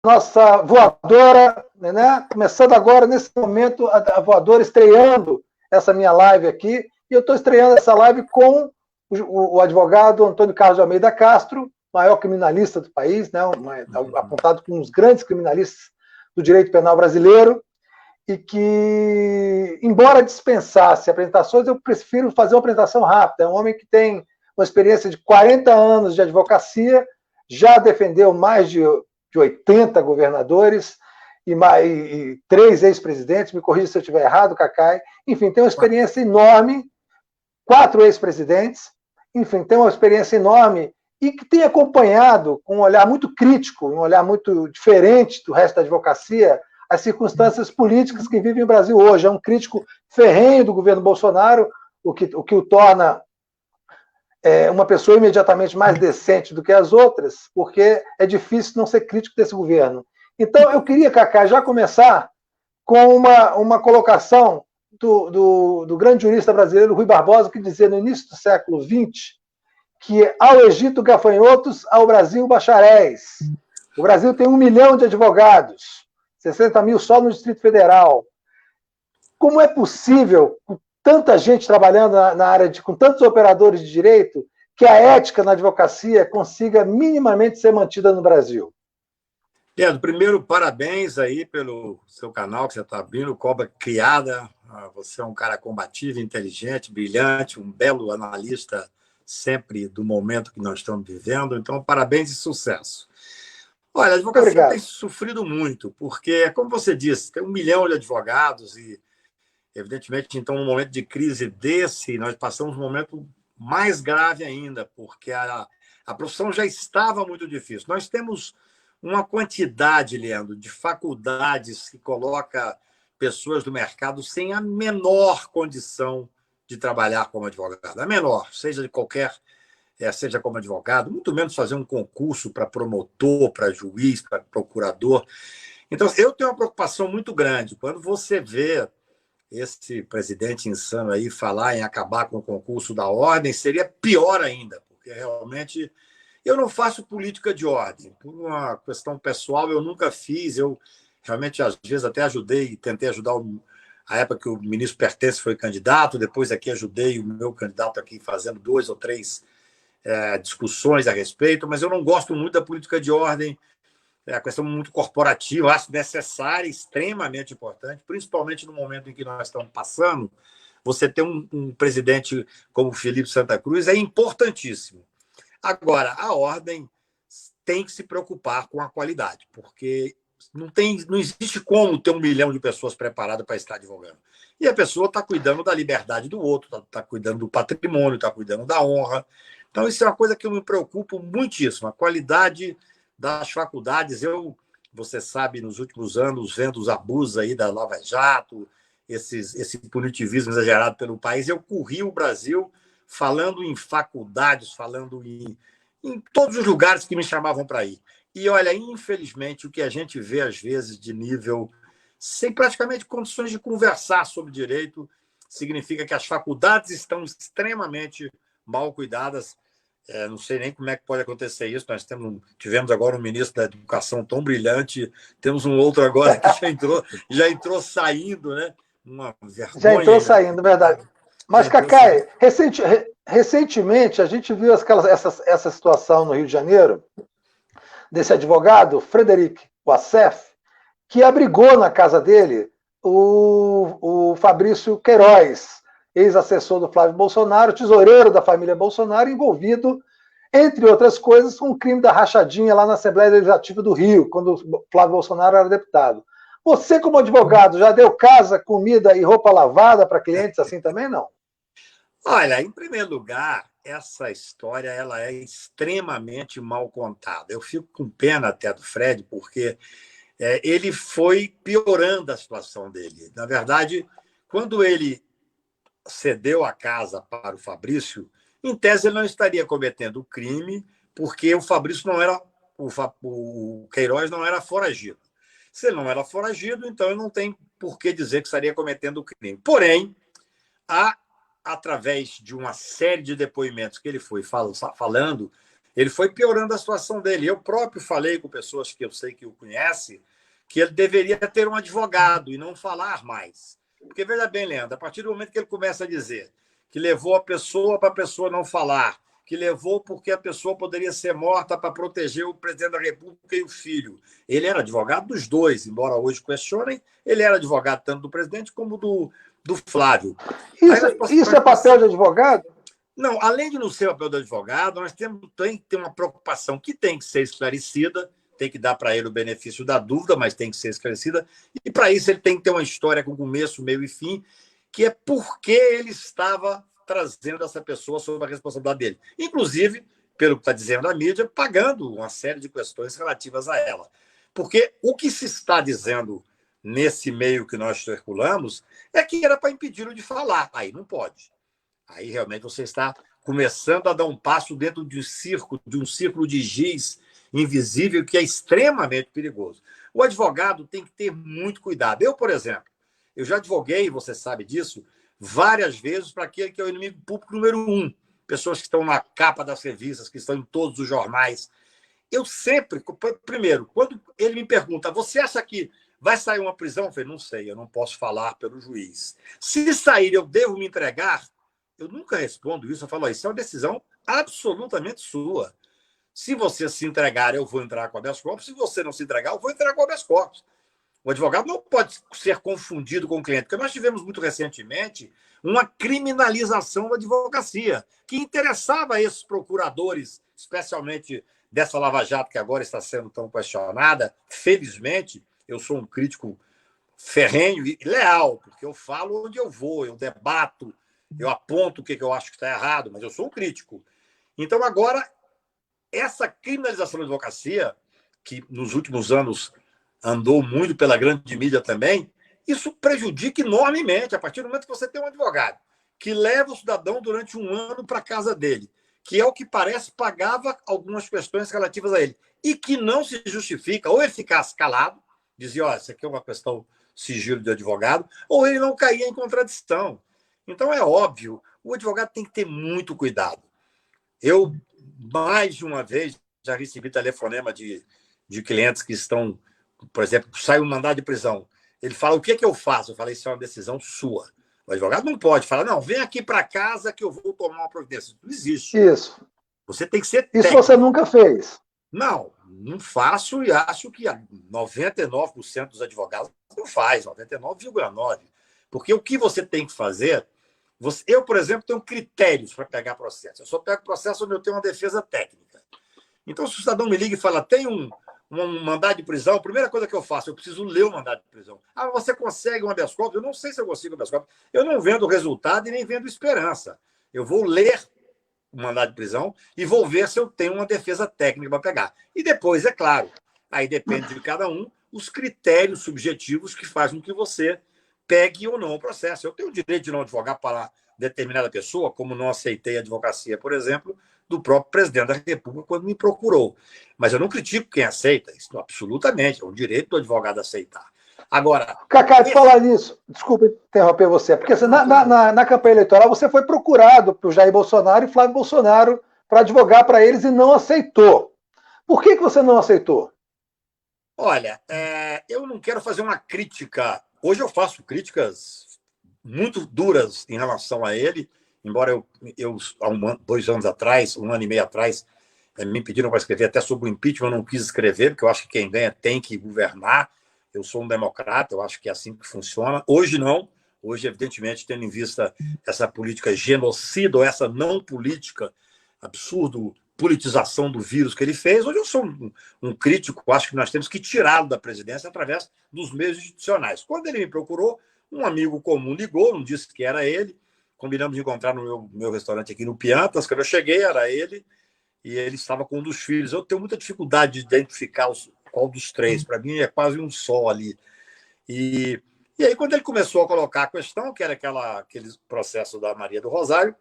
nossa voadora, né? Começando agora, nesse momento, a voadora estreando essa minha live aqui. E eu estou estreando essa live com o advogado Antônio Carlos de Almeida Castro, maior criminalista do país, né? Apontado como um dos grandes criminalistas do direito penal brasileiro, e que, embora dispensasse apresentações, eu prefiro fazer uma apresentação rápida. É um homem que tem uma experiência de 40 anos de advocacia, já defendeu mais de 80 governadores e 3 ex-presidentes, me corrija se eu estiver errado, Cacai. Enfim, tem uma experiência enorme, 4 ex-presidentes, enfim, tem uma experiência enorme e que tem acompanhado com um olhar muito crítico, um olhar muito diferente do resto da advocacia, as circunstâncias políticas que vivem o Brasil hoje. É um crítico ferrenho do governo Bolsonaro, o que o torna uma pessoa imediatamente mais decente do que as outras, porque é difícil não ser crítico desse governo. Então, eu queria, Cacá, já começar com uma colocação do grande jurista brasileiro Rui Barbosa, que dizia no início do século XX que ao Egito gafanhotos, ao Brasil bacharéis. O Brasil tem 1 milhão de advogados, 60 mil só no Distrito Federal. Como é possível, com tanta gente trabalhando na área, com tantos operadores de direito, que a ética na advocacia consiga minimamente ser mantida no Brasil? Leandro, primeiro, parabéns aí pelo seu canal que você está abrindo, Cobra Criada. Você é um cara combativo, inteligente, brilhante, um belo analista sempre do momento que nós estamos vivendo. Então, parabéns e sucesso. Olha, a advocacia tem sofrido muito, porque, como você disse, tem 1 milhão de advogados e, evidentemente, então, num momento de crise desse, nós passamos um momento mais grave ainda, porque a profissão já estava muito difícil. Nós temos uma quantidade, Leandro, de faculdades que coloca pessoas do mercado sem a menor condição de trabalhar como advogado. A menor, seja de qualquer... seja como advogado, muito menos fazer um concurso para promotor, para juiz, para procurador. Então, eu tenho uma preocupação muito grande. Quando você vê esse presidente insano aí falar em acabar com o concurso da ordem, seria pior ainda, porque realmente eu não faço política de ordem. Por uma questão pessoal, eu nunca fiz. Eu realmente, às vezes, até ajudei, tentei ajudar a época que o ministro Pertence foi candidato, depois aqui ajudei o meu candidato aqui fazendo 2 ou 3 discussões a respeito, mas eu não gosto muito da política de ordem, é a questão muito corporativa, acho necessária, extremamente importante, principalmente no momento em que nós estamos passando. Você ter um presidente como o Felipe Santa Cruz é importantíssimo. Agora, a ordem tem que se preocupar com a qualidade, porque não existe como ter 1 milhão de pessoas preparadas para estar advogando. E a pessoa está cuidando da liberdade do outro, está cuidando do patrimônio, está cuidando da honra. Então, isso é uma coisa que eu me preocupo muitíssimo, a qualidade das faculdades. Você sabe, nos últimos anos, vendo os abusos aí da Lava Jato, esse punitivismo exagerado pelo país, eu corri o Brasil falando em faculdades, falando em todos os lugares que me chamavam para ir. E, olha, infelizmente, o que a gente vê, às vezes, de nível, sem praticamente condições de conversar sobre direito, significa que as faculdades estão extremamente mal cuidadas. Não sei nem como é que pode acontecer isso. Nós tivemos agora um ministro da Educação tão brilhante, temos um outro agora que já entrou saindo, né? Uma vergonha. Já entrou saindo, verdade. Mas, Cacai, recentemente a gente viu essa situação no Rio de Janeiro, desse advogado, Frederic Wassef, que abrigou na casa dele o Fabrício Queiroz, ex-assessor do Flávio Bolsonaro, tesoureiro da família Bolsonaro, envolvido, entre outras coisas, com o crime da rachadinha lá na Assembleia Legislativa do Rio, quando o Flávio Bolsonaro era deputado. Você, como advogado, já deu casa, comida e roupa lavada para clientes assim também, não? Olha, em primeiro lugar, essa história ela é extremamente mal contada. Eu fico com pena até do Fred, porque ele foi piorando a situação dele. Na verdade, quando ele cedeu a casa para o Fabrício, em tese ele não estaria cometendo o crime, porque o Fabrício não era, o Queiroz não era foragido. Se ele não era foragido, então ele não tem por que dizer que estaria cometendo o crime. Porém, através de uma série de depoimentos que ele foi falando, Ele foi piorando a situação dele. Eu próprio falei com pessoas que eu sei que o conhecem que ele deveria ter um advogado e não falar mais. Porque, veja bem, Leandro, a partir do momento que ele começa a dizer que levou a pessoa para a pessoa não falar, que levou porque a pessoa poderia ser morta para proteger o presidente da República e o filho. Ele era advogado dos dois, embora hoje questionem, ele era advogado tanto do presidente como do Flávio. Isso é papel de advogado? Não, além de não ser papel do advogado, nós tem que ter uma preocupação que tem que ser esclarecida, tem que dar para ele o benefício da dúvida, mas tem que ser esclarecida, e para isso ele tem que ter uma história com começo, meio e fim, que é por que ele estava trazendo essa pessoa sob a responsabilidade dele. Inclusive, pelo que está dizendo a mídia, pagando uma série de questões relativas a ela. Porque o que se está dizendo nesse meio que nós circulamos é que era para impedi-lo de falar. Aí não pode. Aí realmente você está começando a dar um passo dentro de um círculo de giz invisível que é extremamente perigoso. O advogado tem que ter muito cuidado. Eu, por exemplo, eu já advoguei, você sabe disso, várias vezes para aquele que é o inimigo público número 1. Pessoas que estão na capa das revistas, que estão em todos os jornais. Eu sempre, primeiro, quando ele me pergunta, você acha que vai sair uma prisão? Eu falei, não sei, eu não posso falar pelo juiz. Se sair, eu devo me entregar? Eu nunca respondo isso, eu falo, isso é uma decisão absolutamente sua. Se você se entregar, eu vou entrar com habeas corpus. Se você não se entregar, eu vou entrar com habeas corpus. O advogado não pode ser confundido com o cliente, porque nós tivemos muito recentemente uma criminalização da advocacia, que interessava a esses procuradores, especialmente dessa Lava Jato, que agora está sendo tão questionada. Felizmente, eu sou um crítico ferrenho e leal, porque eu falo onde eu vou, eu debato, eu aponto o que eu acho que está errado, mas eu sou um crítico. Então, agora, essa criminalização da advocacia, que nos últimos anos andou muito pela grande mídia também, isso prejudica enormemente a partir do momento que você tem um advogado que leva o cidadão durante um ano para a casa dele, que é o que parece pagava algumas questões relativas a ele, e que não se justifica, ou ele ficasse calado, dizia, ó, isso aqui é uma questão sigilo de advogado, ou ele não caía em contradição. Então, é óbvio, o advogado tem que ter muito cuidado. Eu, mais de uma vez, já recebi telefonema de clientes que estão, por exemplo, sai um mandado de prisão. Ele fala, o que é que eu faço? Eu falei, isso é uma decisão sua. O advogado não pode falar, não, vem aqui para casa que eu vou tomar uma providência. Isso não existe. Isso. Você tem que ser Isso técnico. você nunca fez? Não, não faço e acho que 99% dos advogados não faz, 99,9%. Porque o que você tem que fazer... Eu, por exemplo, tenho critérios para pegar processo. Eu só pego processo onde eu tenho uma defesa técnica. Então, se o cidadão me liga e fala, tem um mandado de prisão, a primeira coisa que eu faço, eu preciso ler o mandado de prisão. Ah, você consegue um habeas corpus? Eu não sei se eu consigo um habeas corpus. Eu não vendo resultado e nem vendo esperança. Eu vou ler o mandado de prisão e vou ver se eu tenho uma defesa técnica para pegar. E depois, é claro, aí depende de cada um, os critérios subjetivos que fazem com que você pegue ou não o processo. Eu tenho o direito de não advogar para determinada pessoa, como não aceitei a advocacia, por exemplo, do próprio presidente da República quando me procurou. Mas eu não critico quem aceita, isso absolutamente, é um direito do advogado aceitar. Agora... Cacá, de falar nisso, desculpa interromper você, porque na campanha eleitoral você foi procurado por Jair Bolsonaro e Flávio Bolsonaro para advogar para eles e não aceitou. Por que você não aceitou? Olha, eu não quero fazer uma crítica. Hoje eu faço críticas muito duras em relação a ele, embora eu há 2 anos atrás, 1 ano e meio atrás, me pediram para escrever até sobre o impeachment, eu não quis escrever, porque eu acho que quem ganha tem que governar. Eu sou um democrata, eu acho que é assim que funciona. Hoje não. Hoje, evidentemente, tendo em vista essa política genocida, ou essa não política, absurdo, politização do vírus que ele fez, hoje eu sou um crítico, acho que nós temos que tirá-lo da presidência através dos meios institucionais. Quando ele me procurou, um amigo comum ligou, não disse que era ele, combinamos de encontrar no meu restaurante aqui no Piantas, quando eu cheguei era ele, e ele estava com um dos filhos. Eu tenho muita dificuldade de identificar qual dos 3, para mim é quase um só ali. E aí, quando ele começou a colocar a questão, que era aquele processo da Maria do Rosário,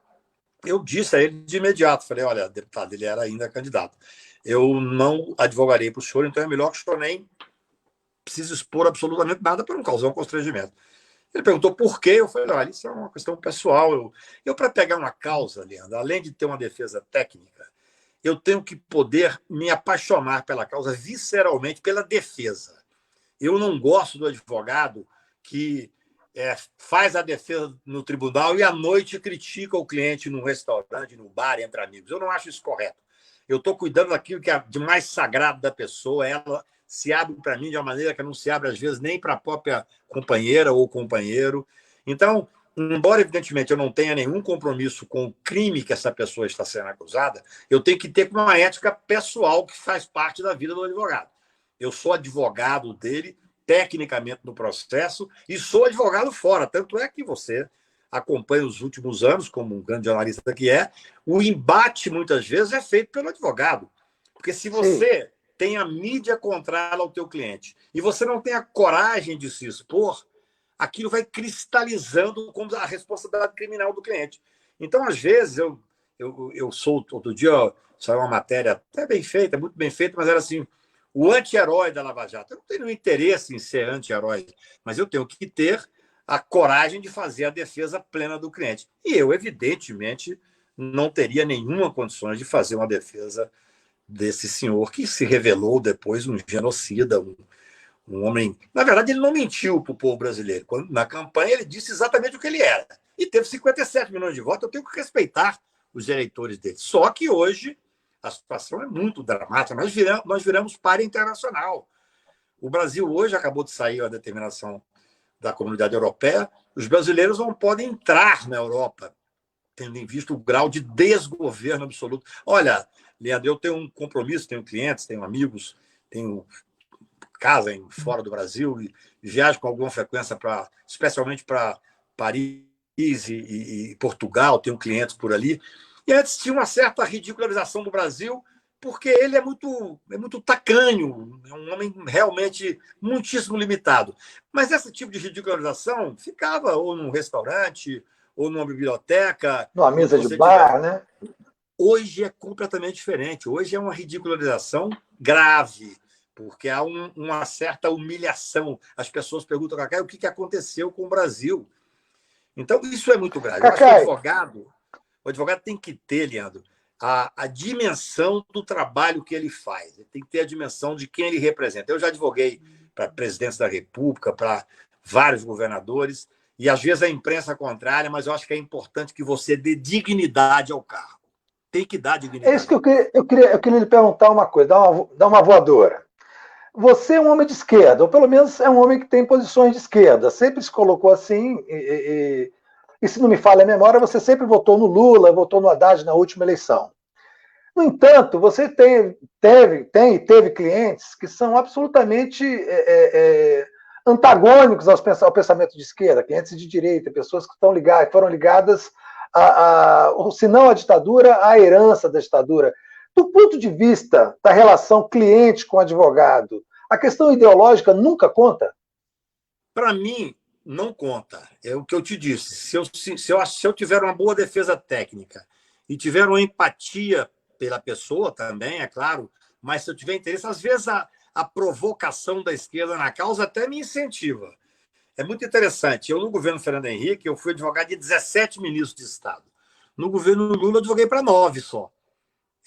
eu disse a ele de imediato, falei, olha, deputado, ele era ainda candidato, eu não advogarei para o senhor, então é melhor que o senhor nem precise expor absolutamente nada para não causar um constrangimento. Ele perguntou por quê, eu falei, olha, isso é uma questão pessoal. Eu para pegar uma causa, Leandro, além de ter uma defesa técnica, eu tenho que poder me apaixonar pela causa visceralmente, pela defesa. Eu não gosto do advogado que faz a defesa no tribunal e à noite critica o cliente num restaurante, no bar, entre amigos. Eu não acho isso correto. Eu estou cuidando daquilo que é de mais sagrado da pessoa. Ela se abre para mim de uma maneira que não se abre, às vezes, nem para a própria companheira ou companheiro. Então, embora, evidentemente, eu não tenha nenhum compromisso com o crime que essa pessoa está sendo acusada, eu tenho que ter uma ética pessoal que faz parte da vida do advogado. Eu sou advogado dele, tecnicamente, no processo, e sou advogado fora. Tanto é que você acompanha os últimos anos, como um grande jornalista que é, o embate, muitas vezes, é feito pelo advogado. Porque se você Sim. tem a mídia contrária ao teu cliente e você não tem a coragem de se expor, aquilo vai cristalizando como a responsabilidade criminal do cliente. Então, às vezes, eu sou, todo dia, saiu uma matéria até bem feita, muito bem feita, mas era assim, o anti-herói da Lava Jato. Eu não tenho interesse em ser anti-herói, mas eu tenho que ter a coragem de fazer a defesa plena do cliente. E eu, evidentemente, não teria nenhuma condição de fazer uma defesa desse senhor que se revelou depois um genocida, um homem... Na verdade, ele não mentiu para o povo brasileiro. Na campanha, ele disse exatamente o que ele era. E teve 57 milhões de votos. Eu tenho que respeitar os eleitores dele. Só que hoje a situação é muito dramática. Nós viramos páreo internacional. O Brasil hoje acabou de sair a determinação da Comunidade Europeia. Os brasileiros não podem entrar na Europa, tendo em vista o grau de desgoverno absoluto. Olha, Leandro, eu tenho um compromisso, tenho clientes, tenho amigos, tenho casa fora do Brasil e viajo com alguma frequência, especialmente para Paris e Portugal, tenho clientes por ali. E antes tinha uma certa ridicularização do Brasil, porque ele é muito tacanho, é um homem realmente muitíssimo limitado. Mas esse tipo de ridicularização ficava ou num restaurante, ou numa biblioteca. Numa mesa de bar, né? Hoje é completamente diferente. Hoje é uma ridicularização grave, porque há uma certa humilhação. As pessoas perguntam, Cacai, o que aconteceu com o Brasil? Então, isso é muito grave. Cacai. Eu acho que o advogado tem que ter, Leandro, a dimensão do trabalho que ele faz. Ele tem que ter a dimensão de quem ele representa. Eu já advoguei para a presidência da República, para vários governadores, e às vezes a imprensa contrária, mas eu acho que é importante que você dê dignidade ao cargo. Tem que dar dignidade. É isso que eu queria lhe perguntar uma coisa, dar uma voadora. Você é um homem de esquerda, ou pelo menos é um homem que tem posições de esquerda, sempre se colocou assim, e se não me falha a memória, você sempre votou no Lula, votou no Haddad na última eleição. No entanto, você teve clientes que são absolutamente antagônicos ao pensamento de esquerda, clientes de direita, pessoas que foram ligadas, se não à ditadura, à herança da ditadura. Do ponto de vista da relação cliente com advogado, a questão ideológica nunca conta? Para mim, não conta. É o que eu te disse. Se eu tiver uma boa defesa técnica e tiver uma empatia pela pessoa também, é claro, mas se eu tiver interesse, às vezes a provocação da esquerda na causa até me incentiva. É muito interessante. Eu, no governo Fernando Henrique, eu fui advogado de 17 ministros de Estado. No governo Lula, eu advoguei para 9 só.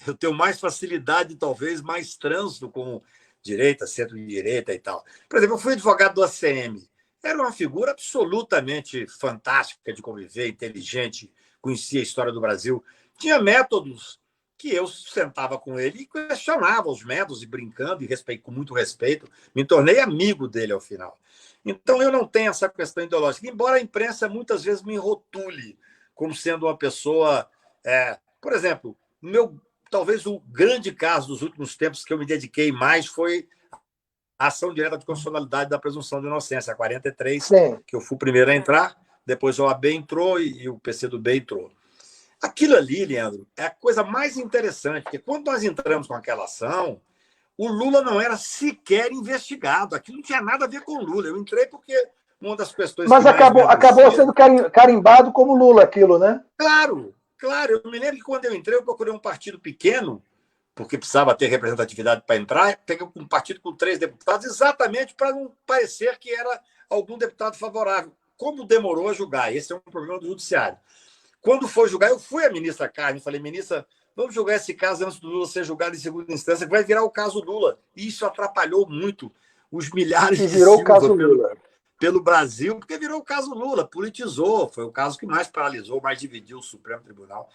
Eu tenho mais facilidade, talvez, mais trânsito com direita, centro-direita e tal. Por exemplo, eu fui advogado do ACM. Era uma figura absolutamente fantástica de conviver, inteligente, conhecia a história do Brasil. Tinha métodos que eu sentava com ele e questionava os métodos, e brincando, e com muito respeito. Me tornei amigo dele ao final. Então, eu não tenho essa questão ideológica, embora a imprensa muitas vezes me rotule como sendo uma pessoa... Por exemplo, talvez o grande caso dos últimos tempos que eu me dediquei mais foi a ação direta de constitucionalidade da presunção de inocência, a 43, Sim. que eu fui o primeiro a entrar, depois o OAB entrou e o PCdoB entrou. Aquilo ali, Leandro, é a coisa mais interessante, porque quando nós entramos com aquela ação, o Lula não era sequer investigado, aquilo não tinha nada a ver com o Lula. Eu entrei porque uma das questões... Mas acabou sendo carimbado como Lula aquilo, né? Claro. Eu me lembro que quando eu entrei, eu procurei um partido pequeno, porque precisava ter representatividade para entrar, peguei um partido com 3 deputados, exatamente para não parecer que era algum deputado favorável. Como demorou a julgar? Esse é um problema do judiciário. Quando foi julgar, eu fui à ministra Carmen e falei, ministra, vamos julgar esse caso antes do Lula ser julgado em segunda instância, que vai virar o caso Lula. E isso atrapalhou muito os milhares E de virou o Silva caso Lula. pelo Brasil, porque virou o caso Lula, politizou, foi o caso que mais paralisou, mais dividiu o Supremo Tribunal.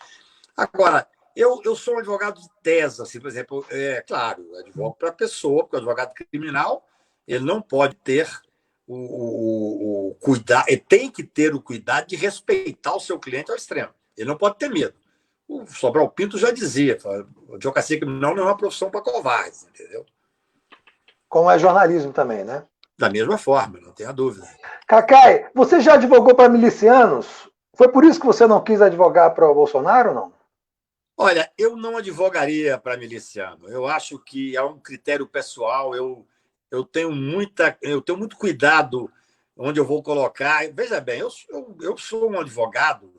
Agora, eu sou um advogado de tese, assim, por exemplo, claro, eu advogo para a pessoa, porque o advogado criminal ele não pode ter o cuidado, ele tem que ter o cuidado de respeitar o seu cliente ao extremo. Ele não pode ter medo. O Sobral Pinto já dizia, a advocacia criminal não é uma profissão para covardes, entendeu? Como é jornalismo também, né? Da mesma forma, não tenha dúvida. Cacai, você já advogou para milicianos? Foi por isso que você não quis advogar para o Bolsonaro ou não? Olha, eu não advogaria para miliciano. Eu acho que é um critério pessoal. Eu tenho muito cuidado onde eu vou colocar. Veja bem, eu sou um advogado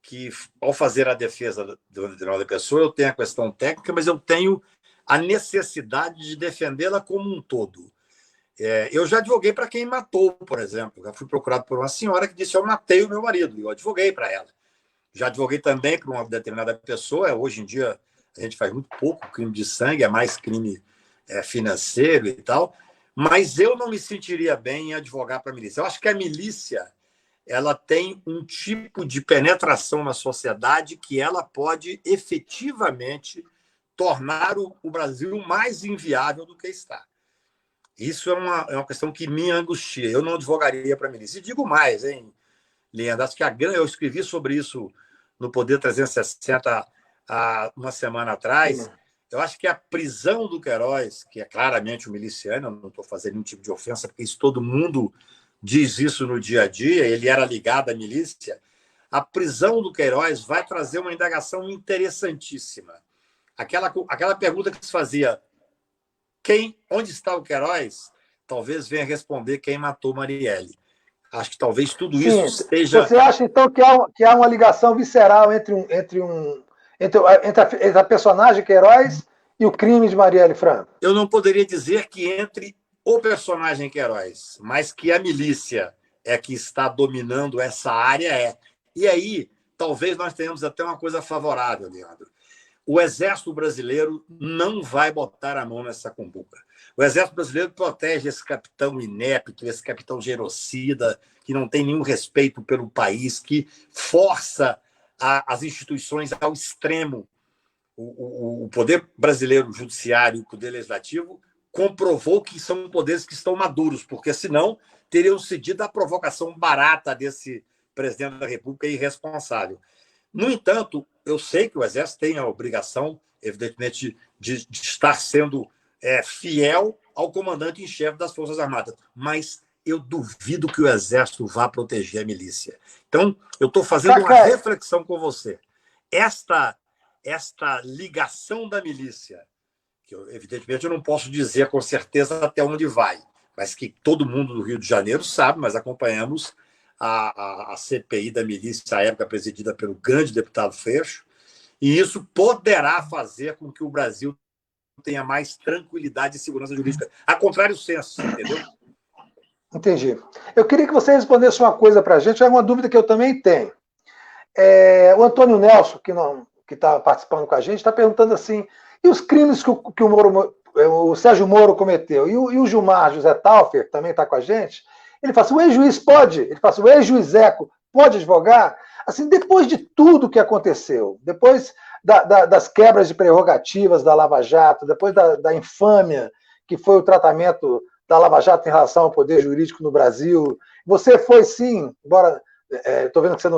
que, ao fazer a defesa de uma pessoa, eu tenho a questão técnica, mas eu tenho a necessidade de defendê-la como um todo. Eu já advoguei para quem matou, por exemplo. Já fui procurado por uma senhora que disse: eu matei o meu marido, e eu advoguei para ela. Já advoguei também para uma determinada pessoa. Hoje em dia, a gente faz muito pouco crime de sangue, é mais crime financeiro e tal. Mas eu não me sentiria bem em advogar para a milícia. Eu acho que a milícia ela tem um tipo de penetração na sociedade que ela pode efetivamente tornar o Brasil mais inviável do que está. Isso é uma questão que me angustia. Eu não advogaria para a milícia. E digo mais, hein, Leandro, acho que eu escrevi sobre isso no Poder 360 há uma semana atrás. Eu acho que a prisão do Queiroz, que é claramente um miliciano, eu não estou fazendo nenhum tipo de ofensa, porque isso todo mundo diz isso no dia a dia, ele era ligado à milícia. A prisão do Queiroz vai trazer uma indagação interessantíssima. Aquela pergunta que se fazia, onde está o Queiroz? Talvez venha responder quem matou Marielle. Acho que talvez tudo isso esteja... Você acha, então, que há uma ligação visceral entre a personagem Queiroz e o crime de Marielle Franco? Eu não poderia dizer que entre o personagem Queiroz, mas que a milícia é que está dominando essa área. E aí, talvez nós tenhamos até uma coisa favorável, Leandro. O Exército Brasileiro não vai botar a mão nessa cumbuca. O Exército Brasileiro protege esse capitão inepto, esse capitão genocida, que não tem nenhum respeito pelo país, que força as instituições ao extremo. O poder brasileiro, o judiciário e o poder legislativo, comprovou que são poderes que estão maduros, porque senão teriam cedido à provocação barata desse presidente da República irresponsável. No entanto, eu sei que o Exército tem a obrigação, evidentemente, de estar sendo fiel ao comandante em chefe das Forças Armadas, mas eu duvido que o Exército vá proteger a milícia. Então, eu estou fazendo uma reflexão com você. Esta ligação da milícia, que evidentemente eu não posso dizer com certeza até onde vai, mas que todo mundo do Rio de Janeiro sabe, mas acompanhamos a CPI da milícia, à época presidida pelo grande deputado Freixo, e isso poderá fazer com que o Brasil tenha mais tranquilidade e segurança jurídica. A contrário senso, entendeu? Entendi. Eu queria que você respondesse uma coisa para a gente, é uma dúvida que eu também tenho. O Antônio Nelson, que está participando com a gente, está perguntando assim, e os crimes que o Sérgio Moro cometeu? E o Gilmar José Taufer, que também está com a gente, ele fala assim, o ex-juiz pode? Ele fala assim, o ex-juizeco pode advogar? Assim, depois de tudo que aconteceu, depois das quebras de prerrogativas da Lava Jato, depois da infâmia que foi o tratamento da Lava Jato em relação ao poder jurídico no Brasil, você foi sim, embora estou vendo que você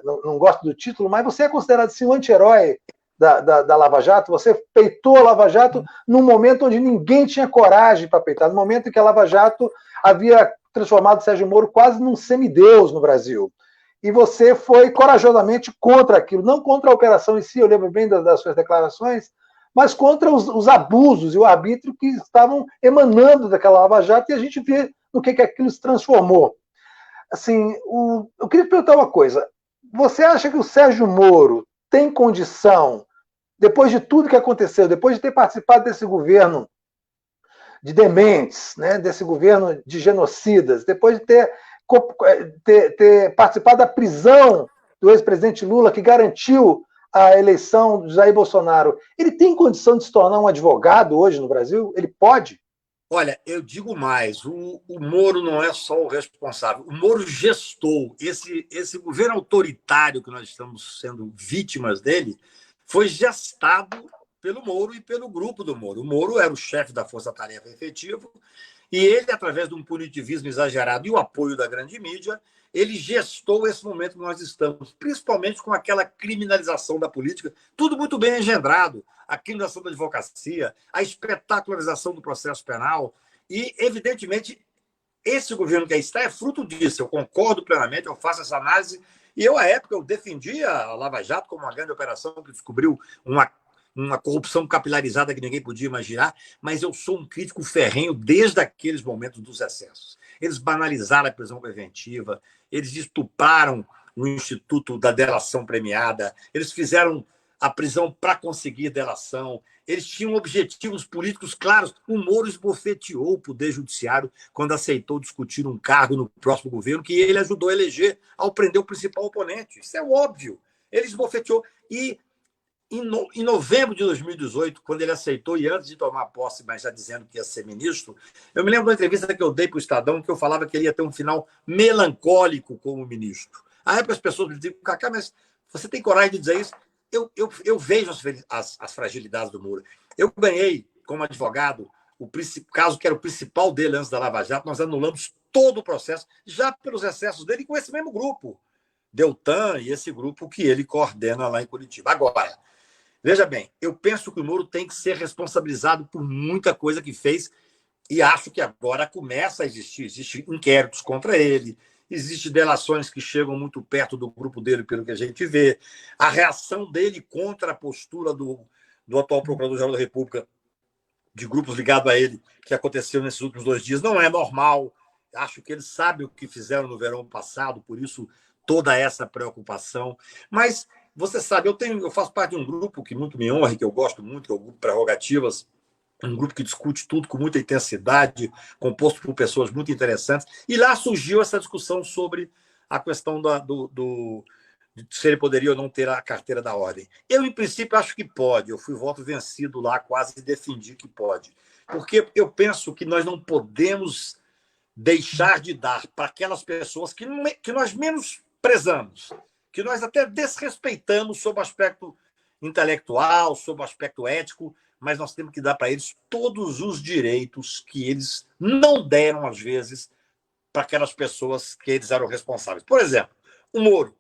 não gosta do título, mas você é considerado sim um anti-herói da Lava Jato, você peitou a Lava Jato num momento onde ninguém tinha coragem para peitar, no momento em que a Lava Jato havia transformado o Sérgio Moro quase num semideus no Brasil. E você foi corajosamente contra aquilo, não contra a operação em si, eu lembro bem das suas declarações, mas contra os abusos e o arbítrio que estavam emanando daquela Lava Jato, e a gente vê no que aquilo se transformou. Assim, eu queria te perguntar uma coisa. Você acha que o Sérgio Moro tem condição, depois de tudo que aconteceu, depois de ter participado desse governo de dementes, né, desse governo de genocidas, depois de ter participado da prisão do ex-presidente Lula, que garantiu a eleição do Jair Bolsonaro, ele tem condição de se tornar um advogado hoje no Brasil? Ele pode? Olha, eu digo mais, o Moro não é só o responsável, o Moro gestou. Esse governo autoritário que nós estamos sendo vítimas dele foi gestado pelo Moro e pelo grupo do Moro. O Moro era o chefe da Força Tarefa Efetiva e ele, através de um punitivismo exagerado e o apoio da grande mídia, ele gestou esse momento que nós estamos, principalmente com aquela criminalização da política, tudo muito bem engendrado, a criminalização da advocacia, a espetacularização do processo penal, e, evidentemente, esse governo que aí está é fruto disso. Eu concordo plenamente, eu faço essa análise, e eu, à época, eu defendia a Lava Jato como uma grande operação que descobriu uma corrupção capilarizada que ninguém podia imaginar, mas eu sou um crítico ferrenho desde aqueles momentos dos excessos. Eles banalizaram a prisão preventiva, eles estupraram o Instituto da Delação Premiada, eles fizeram a prisão para conseguir delação, eles tinham objetivos políticos claros. O Moro esbofeteou o Poder Judiciário quando aceitou discutir um cargo no próximo governo que ele ajudou a eleger ao prender o principal oponente. Isso é óbvio. Ele esbofeteou. E em novembro de 2018, quando ele aceitou, e antes de tomar posse, mas já dizendo que ia ser ministro, eu me lembro de uma entrevista que eu dei para o Estadão, que eu falava que ele ia ter um final melancólico como ministro. À época as pessoas me diziam, Cacá, mas você tem coragem de dizer isso? Eu vejo as fragilidades do Moro. Eu ganhei, como advogado, o caso que era o principal dele antes da Lava Jato, nós anulamos todo o processo, já pelos excessos dele, com esse mesmo grupo, Deltan e esse grupo que ele coordena lá em Curitiba. Agora, veja bem, eu penso que o Moro tem que ser responsabilizado por muita coisa que fez e acho que agora começa a existir. Existem inquéritos contra ele, existem delações que chegam muito perto do grupo dele, pelo que a gente vê. A reação dele contra a postura do atual Procurador-Geral da República, de grupos ligados a ele, que aconteceu nesses últimos 2 dias, não é normal. Acho que eles sabem o que fizeram no verão passado, por isso toda essa preocupação. Mas você sabe, eu faço parte de um grupo que muito me honra, que eu gosto muito, que é o Grupo Prerrogativas, um grupo que discute tudo com muita intensidade, composto por pessoas muito interessantes, e lá surgiu essa discussão sobre a questão de se ele poderia ou não ter a carteira da ordem. Eu, em princípio, acho que pode. Eu fui voto vencido lá, quase defendi que pode. Porque eu penso que nós não podemos deixar de dar para aquelas pessoas que nós menos prezamos, que nós até desrespeitamos sob o aspecto intelectual, sob o aspecto ético, mas nós temos que dar para eles todos os direitos que eles não deram, às vezes, para aquelas pessoas que eles eram responsáveis. Por exemplo, o Moro.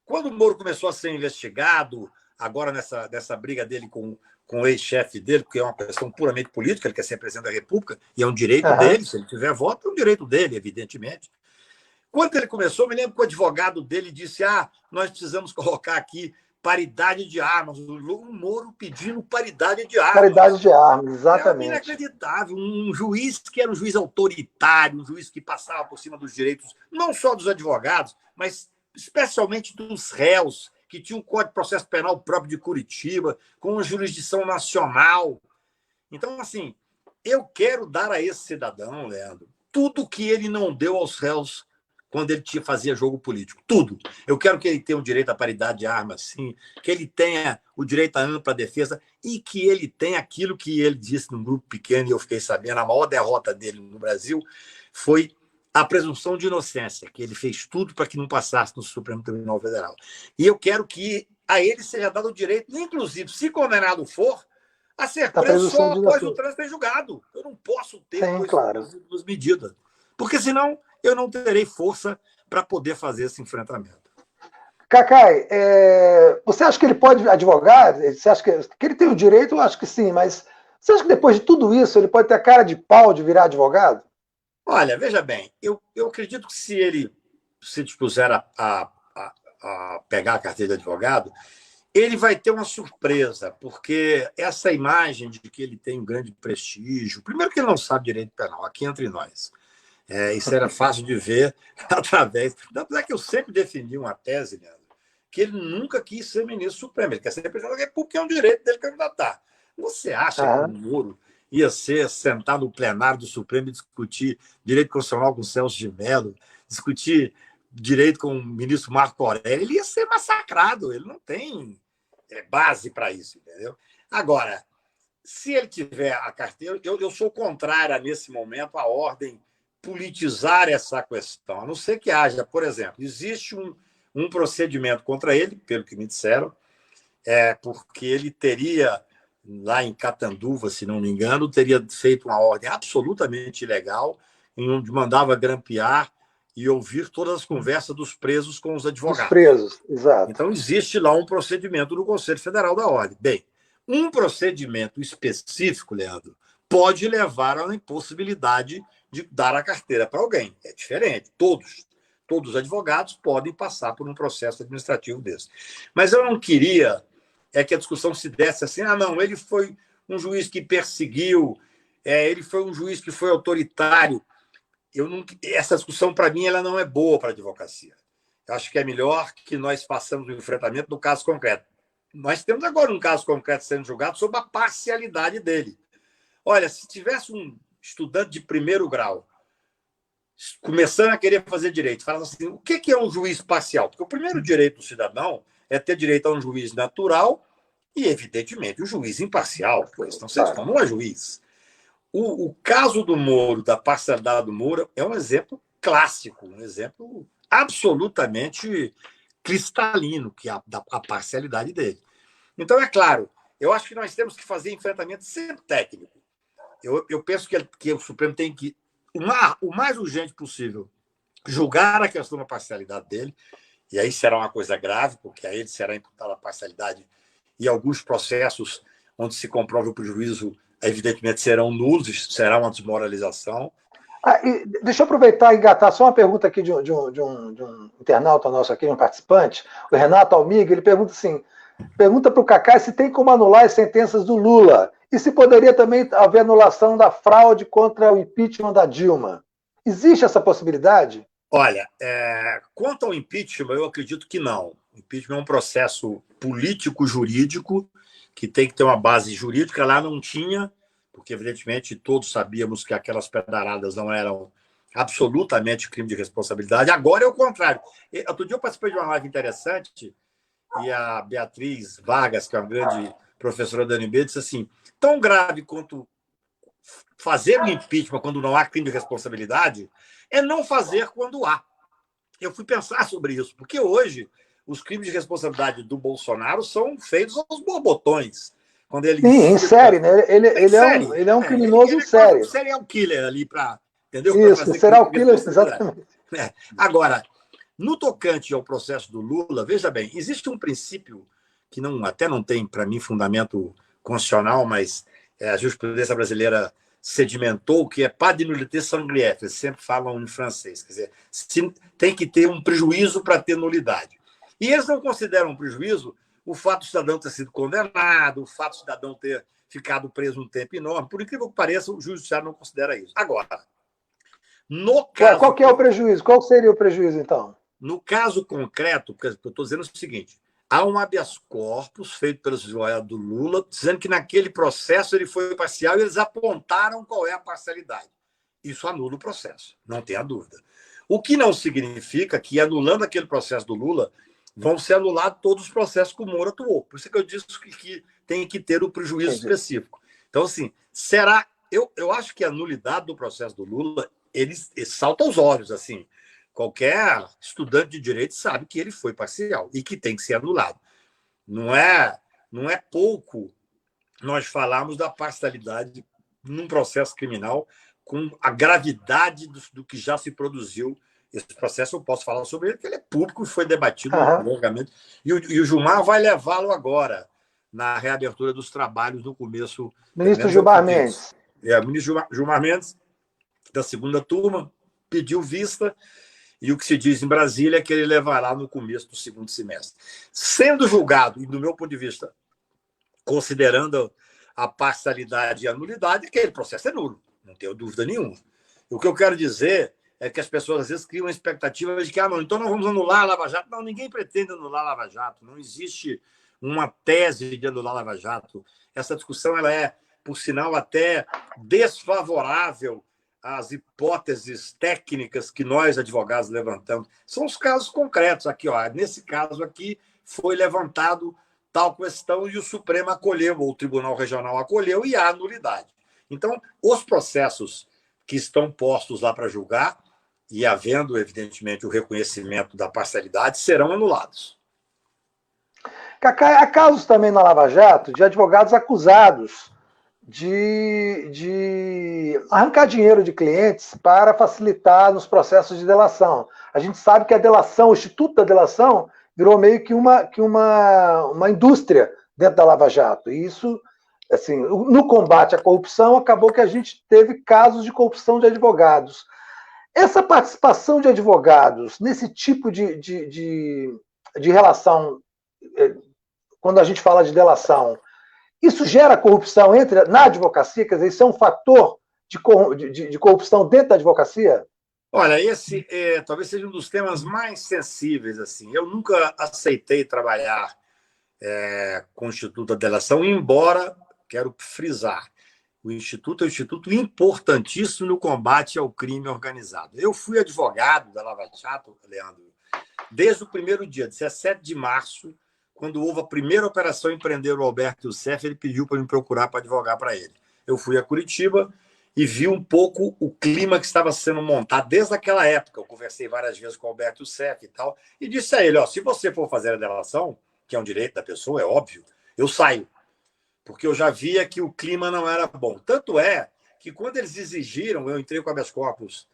Quando o Moro começou a ser investigado, agora nessa briga dele com o ex-chefe dele, porque é uma questão puramente política, ele quer ser presidente da República, e é um direito dele, se ele tiver voto, é um direito dele, evidentemente. Quando ele começou, me lembro que o advogado dele disse: nós precisamos colocar aqui paridade de armas. O Moro pedindo paridade de armas. Paridade de armas, exatamente. É inacreditável. Um juiz que era um juiz autoritário, um juiz que passava por cima dos direitos, não só dos advogados, mas especialmente dos réus, que tinha um Código de Processo Penal próprio de Curitiba, com uma jurisdição nacional. Então, assim, eu quero dar a esse cidadão, Leandro, tudo que ele não deu aos réus quando ele fazia jogo político. Tudo. Eu quero que ele tenha o direito à paridade de armas, sim, que ele tenha o direito à ampla defesa e que ele tenha aquilo que ele disse num grupo pequeno, e eu fiquei sabendo, a maior derrota dele no Brasil foi a presunção de inocência, que ele fez tudo para que não passasse no Supremo Tribunal Federal. E eu quero que a ele seja dado o direito, inclusive, se condenado for, a ser preso só após o trânsito em julgado. Eu não posso ter duas medidas, porque senão eu não terei força para poder fazer esse enfrentamento. Cacai, você acha que ele pode advogar? Você acha que ele tem o direito? Eu acho que sim, mas você acha que depois de tudo isso ele pode ter a cara de pau de virar advogado? Olha, veja bem, eu acredito que se ele se dispuser a pegar a carteira de advogado, ele vai ter uma surpresa, porque essa imagem de que ele tem um grande prestígio, primeiro que ele não sabe direito penal, aqui entre nós. Isso era fácil de ver através... Apesar que eu sempre defendi uma tese, Leandro, que ele nunca quis ser ministro supremo, ele quer ser presidente da República, é um direito dele candidatar. Você acha que o Moro ia ser sentar no plenário do Supremo e discutir direito constitucional com o Celso de Mello, discutir direito com o ministro Marco Aurélio? Ele ia ser massacrado, ele não tem base para isso, entendeu? Agora, se ele tiver a carteira, eu sou contrária, nesse momento, à ordem politizar essa questão, a não ser que haja, por exemplo, existe um procedimento contra ele, pelo que me disseram, porque ele teria, lá em Catanduva, se não me engano, teria feito uma ordem absolutamente ilegal, em onde mandava grampear e ouvir todas as conversas dos presos com os advogados. Dos presos, exato. Então, existe lá um procedimento do Conselho Federal da Ordem. Bem, um procedimento específico, Leandro, pode levar à impossibilidade de dar a carteira para alguém. É diferente. Todos os advogados podem passar por um processo administrativo desse. Mas eu não queria que a discussão se desse assim, não, ele foi um juiz que perseguiu, ele foi um juiz que foi autoritário. Essa discussão, para mim, ela não é boa para a advocacia. Eu acho que é melhor que nós façamos o enfrentamento do caso concreto. Nós temos agora um caso concreto sendo julgado sobre a parcialidade dele. Olha, se tivesse um estudante de primeiro grau começando a querer fazer direito, falando assim, o que é um juiz parcial? Porque o primeiro direito do cidadão é ter direito a um juiz natural e, evidentemente, um juiz imparcial. Pois, então, vocês não é juiz. O caso do Moro, da parcialidade do Moro, é um exemplo clássico, um exemplo absolutamente cristalino, que é a parcialidade dele. Então, é claro, eu acho que nós temos que fazer enfrentamento sempre técnico. Eu penso que o Supremo tem que, o mais urgente possível, julgar a questão da parcialidade dele, e aí será uma coisa grave, porque a ele será imputada a parcialidade e alguns processos onde se comprove o prejuízo, evidentemente, serão nulos, será uma desmoralização. Deixa eu aproveitar e engatar só uma pergunta aqui de um internauta nosso aqui, de um participante, o Renato Almiga, ele pergunta para o Cacá se tem como anular as sentenças do Lula e se poderia também haver anulação da fraude contra o impeachment da Dilma. Existe essa possibilidade? Olha, quanto ao impeachment, eu acredito que não. O impeachment é um processo político-jurídico que tem que ter uma base jurídica. Lá não tinha, porque, evidentemente, todos sabíamos que aquelas pedaradas não eram absolutamente crime de responsabilidade. Agora é o contrário. Outro dia eu participei de uma live interessante e a Beatriz Vargas, que é uma grande professora da UNB, disse assim, tão grave quanto fazer o impeachment quando não há crime de responsabilidade é não fazer quando há. Eu fui pensar sobre isso, porque hoje os crimes de responsabilidade do Bolsonaro são feitos aos borbotões. Quando ele em série, né? Ele é um criminoso em série. Um serial killer ali para... Entendeu? Isso, serial killer, exatamente. Agora, no tocante ao processo do Lula, veja bem, existe um princípio que até não tem, para mim, fundamento constitucional, mas a jurisprudência brasileira sedimentou, que é pas de nullité sans grief, eles sempre falam em francês, quer dizer, tem que ter um prejuízo para ter nulidade. E eles não consideram um prejuízo o fato do cidadão ter sido condenado, o fato do cidadão ter ficado preso um tempo enorme. Por incrível que pareça, o judiciário não considera isso. Agora, no caso... Qual que é o prejuízo? Qual seria o prejuízo, então? No caso concreto, eu estou dizendo o seguinte, há um habeas corpus feito pelos advogados do Lula, dizendo que naquele processo ele foi parcial e eles apontaram qual é a parcialidade. Isso anula o processo, não tenha dúvida. O que não significa que, anulando aquele processo do Lula, vão ser anulados todos os processos que o Moro atuou. Por isso que eu disse que tem que ter o prejuízo específico. Então, assim, será... Eu acho que a nulidade do processo do Lula, ele salta aos olhos, assim. Qualquer estudante de direito sabe que ele foi parcial e que tem que ser anulado. Não é pouco nós falarmos da parcialidade num processo criminal com a gravidade do que já se produziu. Esse processo eu posso falar sobre ele, porque ele é público e foi debatido longamente. E o Gilmar vai levá-lo agora na reabertura dos trabalhos no começo. Ministro Gilmar Mendes. O ministro Gilmar Mendes, da segunda turma, pediu vista. E o que se diz em Brasília é que ele levará no começo do segundo semestre. Sendo julgado, e do meu ponto de vista, considerando a parcialidade e a nulidade, aquele processo é nulo, não tenho dúvida nenhuma. O que eu quero dizer é que as pessoas às vezes criam uma expectativa de que, então nós vamos anular a Lava Jato. Não, ninguém pretende anular a Lava Jato. Não existe uma tese de anular a Lava Jato. Essa discussão ela é, por sinal, até desfavorável as hipóteses técnicas que nós, advogados, levantamos. São os casos concretos aqui. Nesse caso aqui, foi levantado tal questão e o Supremo acolheu, ou o Tribunal Regional acolheu, e há nulidade. Então, os processos que estão postos lá para julgar, e havendo, evidentemente, o reconhecimento da parcialidade, serão anulados. Cacá, há casos também na Lava Jato de advogados acusados de arrancar dinheiro de clientes para facilitar nos processos de delação. A gente sabe que a delação, o Instituto da Delação, virou meio que uma indústria dentro da Lava Jato. E isso, assim, no combate à corrupção, acabou que a gente teve casos de corrupção de advogados. Essa participação de advogados nesse tipo de relação, quando a gente fala de delação, isso gera corrupção na advocacia? Quer dizer, isso é um fator de corrupção dentro da advocacia? Olha, esse talvez seja um dos temas mais sensíveis. Assim. Eu nunca aceitei trabalhar com o Instituto da Delação, embora, quero frisar, o Instituto é um instituto importantíssimo no combate ao crime organizado. Eu fui advogado da Lava Jato, Leandro, desde o primeiro dia, 17 de março, quando houve a primeira operação em prender o Alberto Youssef, ele pediu para me procurar para advogar para ele. Eu fui a Curitiba e vi um pouco o clima que estava sendo montado desde aquela época. Eu conversei várias vezes com o Alberto Youssef e tal, e disse a ele, se você for fazer a delação, que é um direito da pessoa, é óbvio, eu saio. Porque eu já via que o clima não era bom. Tanto é que quando eles exigiram, eu entrei com habeas corpus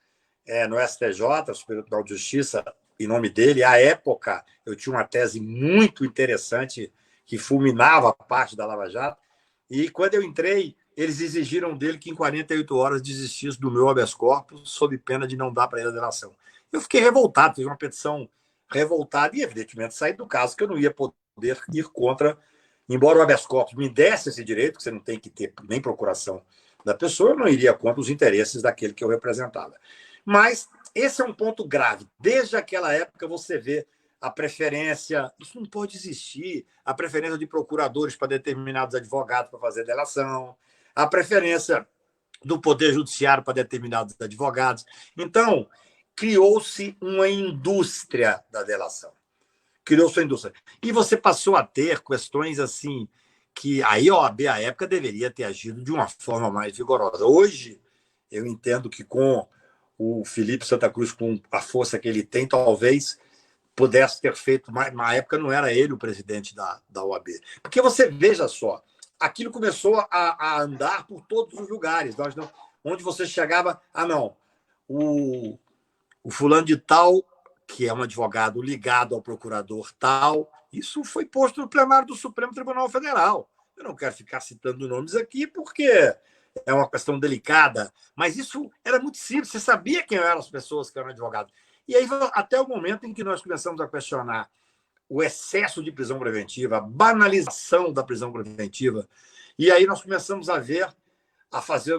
no STJ, Superior Tribunal de Justiça, em nome dele. À época, eu tinha uma tese muito interessante que fulminava a parte da Lava Jato. E quando eu entrei, eles exigiram dele que em 48 horas desistisse do meu habeas corpus, sob pena de não dar para ele a delação. Eu fiquei revoltado, fiz uma petição revoltada e, evidentemente, saí do caso que eu não ia poder ir contra. Embora o habeas corpus me desse esse direito, que você não tem que ter nem procuração da pessoa, eu não iria contra os interesses daquele que eu representava. Mas esse é um ponto grave. Desde aquela época você vê a preferência, isso não pode existir, a preferência de procuradores para determinados advogados para fazer delação, a preferência do Poder Judiciário para determinados advogados. Então, criou-se uma indústria da delação. Criou sua indústria. E você passou a ter questões assim que aí a OAB, à época, deveria ter agido de uma forma mais vigorosa. Hoje, eu entendo que com o Felipe Santa Cruz, com a força que ele tem, talvez pudesse ter feito, mas na época não era ele o presidente da OAB. Porque você, veja só, aquilo começou a andar por todos os lugares. Onde você chegava, o fulano de tal, que é um advogado ligado ao procurador tal, isso foi posto no plenário do Supremo Tribunal Federal. Eu não quero ficar citando nomes aqui, porque é uma questão delicada, mas isso era muito simples, você sabia quem eram as pessoas que eram advogados. E aí, até o momento em que nós começamos a questionar o excesso de prisão preventiva, a banalização da prisão preventiva, e aí nós começamos a ver,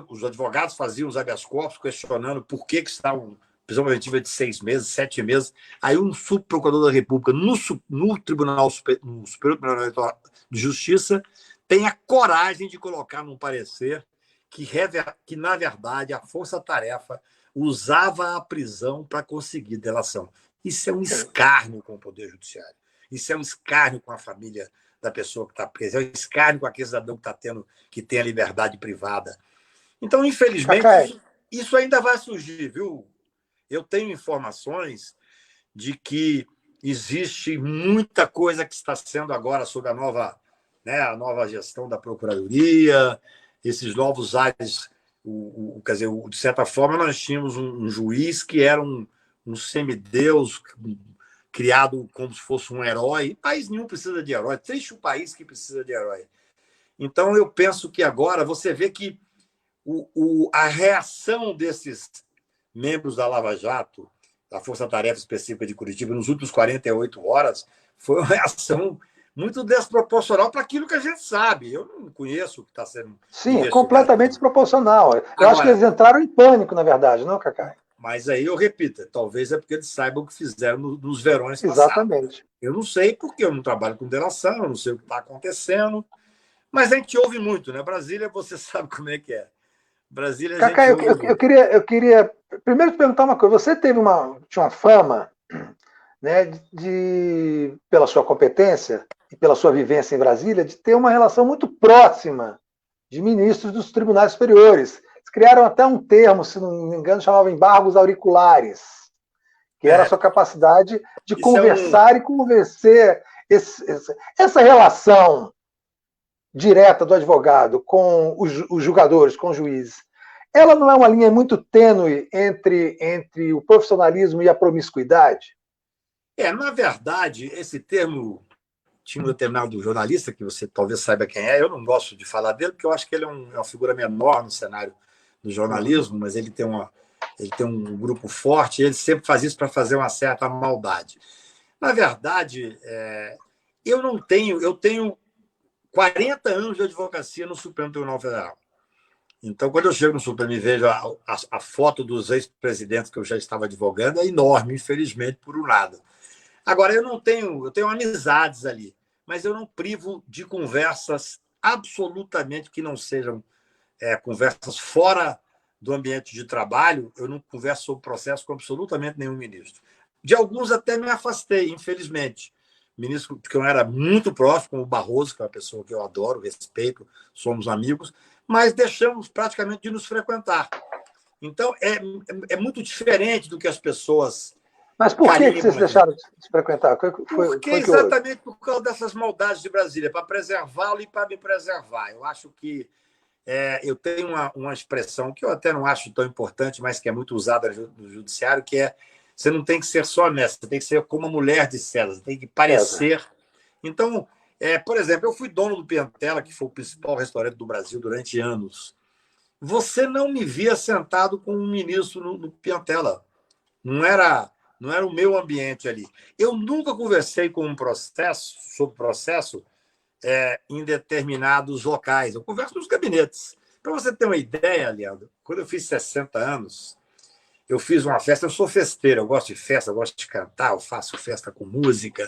os advogados faziam os habeas corpus questionando por que estavam prisão preventiva de 6 meses, 7 meses. Aí um subprocurador da República, no Superior Tribunal de Justiça, tem a coragem de colocar num parecer que, na verdade, a força-tarefa usava a prisão para conseguir delação. Isso é um escárnio com o Poder Judiciário. Isso é um escárnio com a família da pessoa que está presa. É um escárnio com aquele cidadão que tem a liberdade privada. Então, infelizmente, isso ainda vai surgir, viu? Eu tenho informações de que existe muita coisa que está sendo agora sob a nova gestão da Procuradoria, esses novos ares. Quer dizer, de certa forma, nós tínhamos um juiz que era um semideus criado como se fosse um herói. País nenhum precisa de herói, triste o país que precisa de herói. Então, eu penso que agora você vê que a reação desses membros da Lava Jato, da Força Tarefa Específica de Curitiba, nos últimos 48 horas, foi uma reação muito desproporcional para aquilo que a gente sabe. Eu não conheço o que está sendo Sim, é completamente desproporcional. Eu acho que eles entraram em pânico, na verdade, não, Cacá? Mas aí eu repito, talvez é porque eles saibam o que fizeram nos verões passados. Exatamente. Eu não sei, porque eu não trabalho com delação, eu não sei o que está acontecendo, mas a gente ouve muito, né? Brasília, você sabe como é que é. Brasília, Cacá, eu queria primeiro te perguntar uma coisa. Você tinha uma fama, né, pela sua competência, e pela sua vivência em Brasília, de ter uma relação muito próxima de ministros dos tribunais superiores. Eles criaram até um termo, se não me engano, chamava embargos auriculares, que era a sua capacidade de conversar e convencer. Essa relação direta do advogado com os julgadores, com os juízes, ela não é uma linha muito tênue entre o profissionalismo e a promiscuidade? Na verdade, esse termo tinha um determinado jornalista, que você talvez saiba quem é, eu não gosto de falar dele, porque eu acho que ele é uma figura menor no cenário do jornalismo, mas ele tem um grupo forte, e ele sempre faz isso para fazer uma certa maldade. Na verdade, eu tenho 40 anos de advocacia no Supremo Tribunal Federal. Então, quando eu chego no Supremo e vejo a foto dos ex-presidentes que eu já estava advogando, é enorme, infelizmente, por um lado. Agora, eu tenho amizades ali, mas eu não privo de conversas absolutamente que não sejam conversas fora do ambiente de trabalho. Eu não converso sobre processo com absolutamente nenhum ministro. De alguns até me afastei, infelizmente. Ministro que eu era muito próximo, como o Barroso, que é uma pessoa que eu adoro, respeito, somos amigos, mas deixamos praticamente de nos frequentar. Então, é muito diferente do que as pessoas... Mas por que vocês deixaram de se frequentar? Porque exatamente por causa dessas maldades de Brasília, para preservá-lo e para me preservar. Eu acho que eu tenho uma expressão que eu até não acho tão importante, mas que é muito usada no judiciário, que é: você não tem que ser só honesto, você tem que ser como a mulher de César, você tem que parecer. Então, por exemplo, eu fui dono do Piantella, que foi o principal restaurante do Brasil durante anos. Você não me via sentado com um ministro no Piantella. Não era o meu ambiente ali. Eu nunca conversei sobre processo em determinados locais. Eu converso nos gabinetes. Para você ter uma ideia, Leandro, quando eu fiz 60 anos, eu fiz uma festa. Eu sou festeiro, eu gosto de festa, eu gosto de cantar, eu faço festa com música.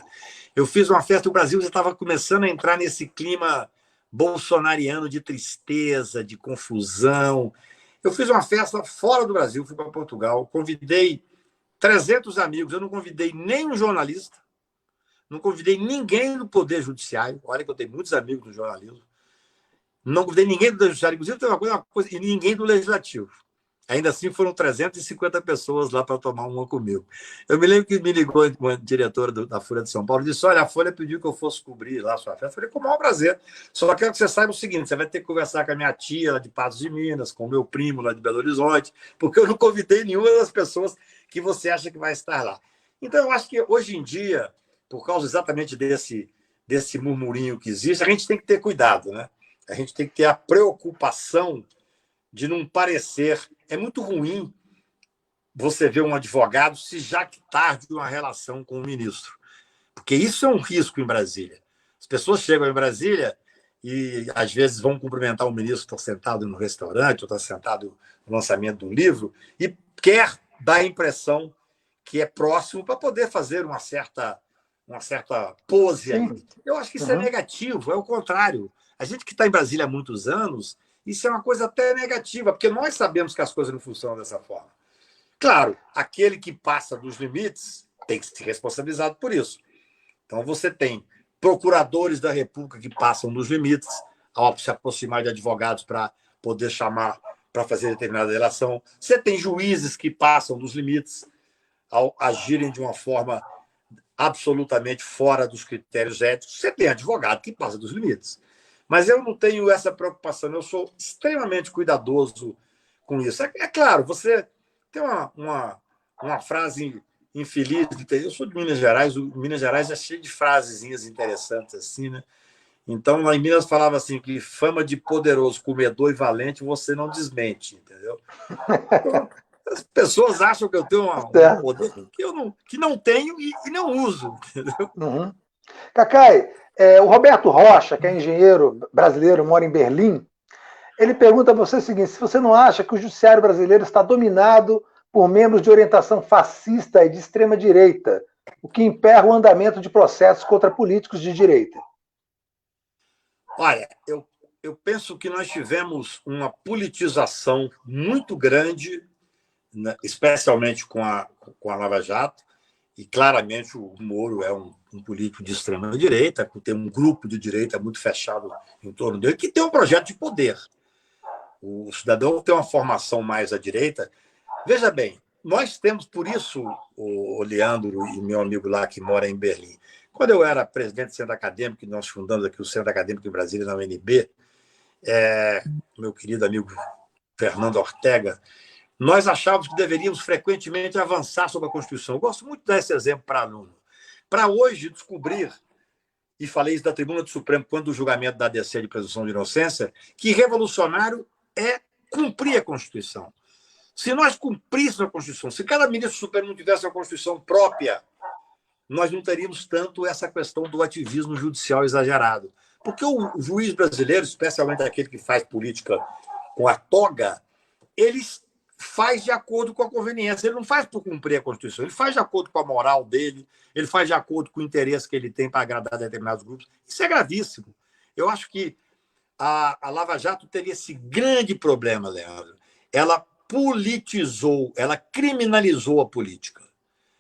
Eu fiz uma festa, o Brasil já estava começando a entrar nesse clima bolsonariano de tristeza, de confusão. Eu fiz uma festa fora do Brasil, fui para Portugal, convidei 300 amigos, eu não convidei nenhum jornalista, não convidei ninguém do Poder Judiciário. Olha que eu tenho muitos amigos no jornalismo. Não convidei ninguém do Poder Judiciário, inclusive tem uma coisa, e ninguém do Legislativo. Ainda assim, foram 350 pessoas lá para tomar uma comigo. Eu me lembro que me ligou uma diretora da Folha de São Paulo e disse: olha, a Folha pediu que eu fosse cobrir lá a sua festa. Eu falei: com o maior prazer. Só quero que você saiba o seguinte: você vai ter que conversar com a minha tia lá de Patos de Minas, com o meu primo lá de Belo Horizonte, porque eu não convidei nenhuma das pessoas que você acha que vai estar lá. Então, eu acho que hoje em dia, por causa exatamente desse murmurinho que existe, a gente tem que ter cuidado, né? A gente tem que ter a preocupação de não parecer... É muito ruim você ver um advogado se jactar de uma relação com o ministro, porque isso é um risco em Brasília. As pessoas chegam em Brasília e, às vezes, vão cumprimentar o ministro que está sentado no restaurante ou está sentado no lançamento de um livro e quer dar a impressão que é próximo para poder fazer uma certa pose ali. Eu acho que isso é negativo, é o contrário. A gente que está em Brasília há muitos anos, isso é uma coisa até negativa, porque nós sabemos que as coisas não funcionam dessa forma. Claro, aquele que passa dos limites tem que ser responsabilizado por isso. Então, você tem procuradores da República que passam dos limites ao se aproximar de advogados para poder chamar para fazer determinada relação. Você tem juízes que passam dos limites ao agirem de uma forma absolutamente fora dos critérios éticos. Você tem advogado que passa dos limites. Mas eu não tenho essa preocupação. Eu sou extremamente cuidadoso com isso. É claro, você tem uma frase infeliz. Eu sou de Minas Gerais. Minas Gerais é cheio de frasezinhas interessantes assim, né? Então, lá em Minas falava assim que fama de poderoso, comedor e valente você não desmente, entendeu? Então, as pessoas acham que eu tenho um poder que não tenho e não uso, entendeu? Cacai, o Roberto Rocha, que é engenheiro brasileiro, mora em Berlim, ele pergunta a você o seguinte: se você não acha que o judiciário brasileiro está dominado por membros de orientação fascista e de extrema-direita, o que emperra o andamento de processos contra políticos de direita? Olha, eu penso que nós tivemos uma politização muito grande, né, especialmente com a Lava Jato, E claramente o Moro é um político de extrema-direita, tem um grupo de direita muito fechado em torno dele, que tem um projeto de poder. O cidadão tem uma formação mais à direita. Veja bem, nós temos, por isso, o Leandro e meu amigo lá que mora em Berlim, quando eu era presidente do Centro Acadêmico, nós fundamos aqui o Centro Acadêmico em Brasília, na UNB, meu querido amigo Fernando Ortega, nós achávamos que deveríamos frequentemente avançar sobre a Constituição. Eu gosto muito de dar esse exemplo para aluno. Para hoje descobrir, e falei isso da tribuna do Supremo quando o julgamento da ADC de presunção de inocência, que revolucionário é cumprir a Constituição. Se nós cumpríssemos a Constituição, se cada ministro supremo não tivesse uma Constituição própria, nós não teríamos tanto essa questão do ativismo judicial exagerado. Porque o juiz brasileiro, especialmente aquele que faz política com a toga, ele faz de acordo com a conveniência. Ele não faz por cumprir a Constituição, ele faz de acordo com a moral dele, ele faz de acordo com o interesse que ele tem para agradar determinados grupos. Isso é gravíssimo. Eu acho que a Lava Jato teve esse grande problema, Leandro. Ela politizou, ela criminalizou a política.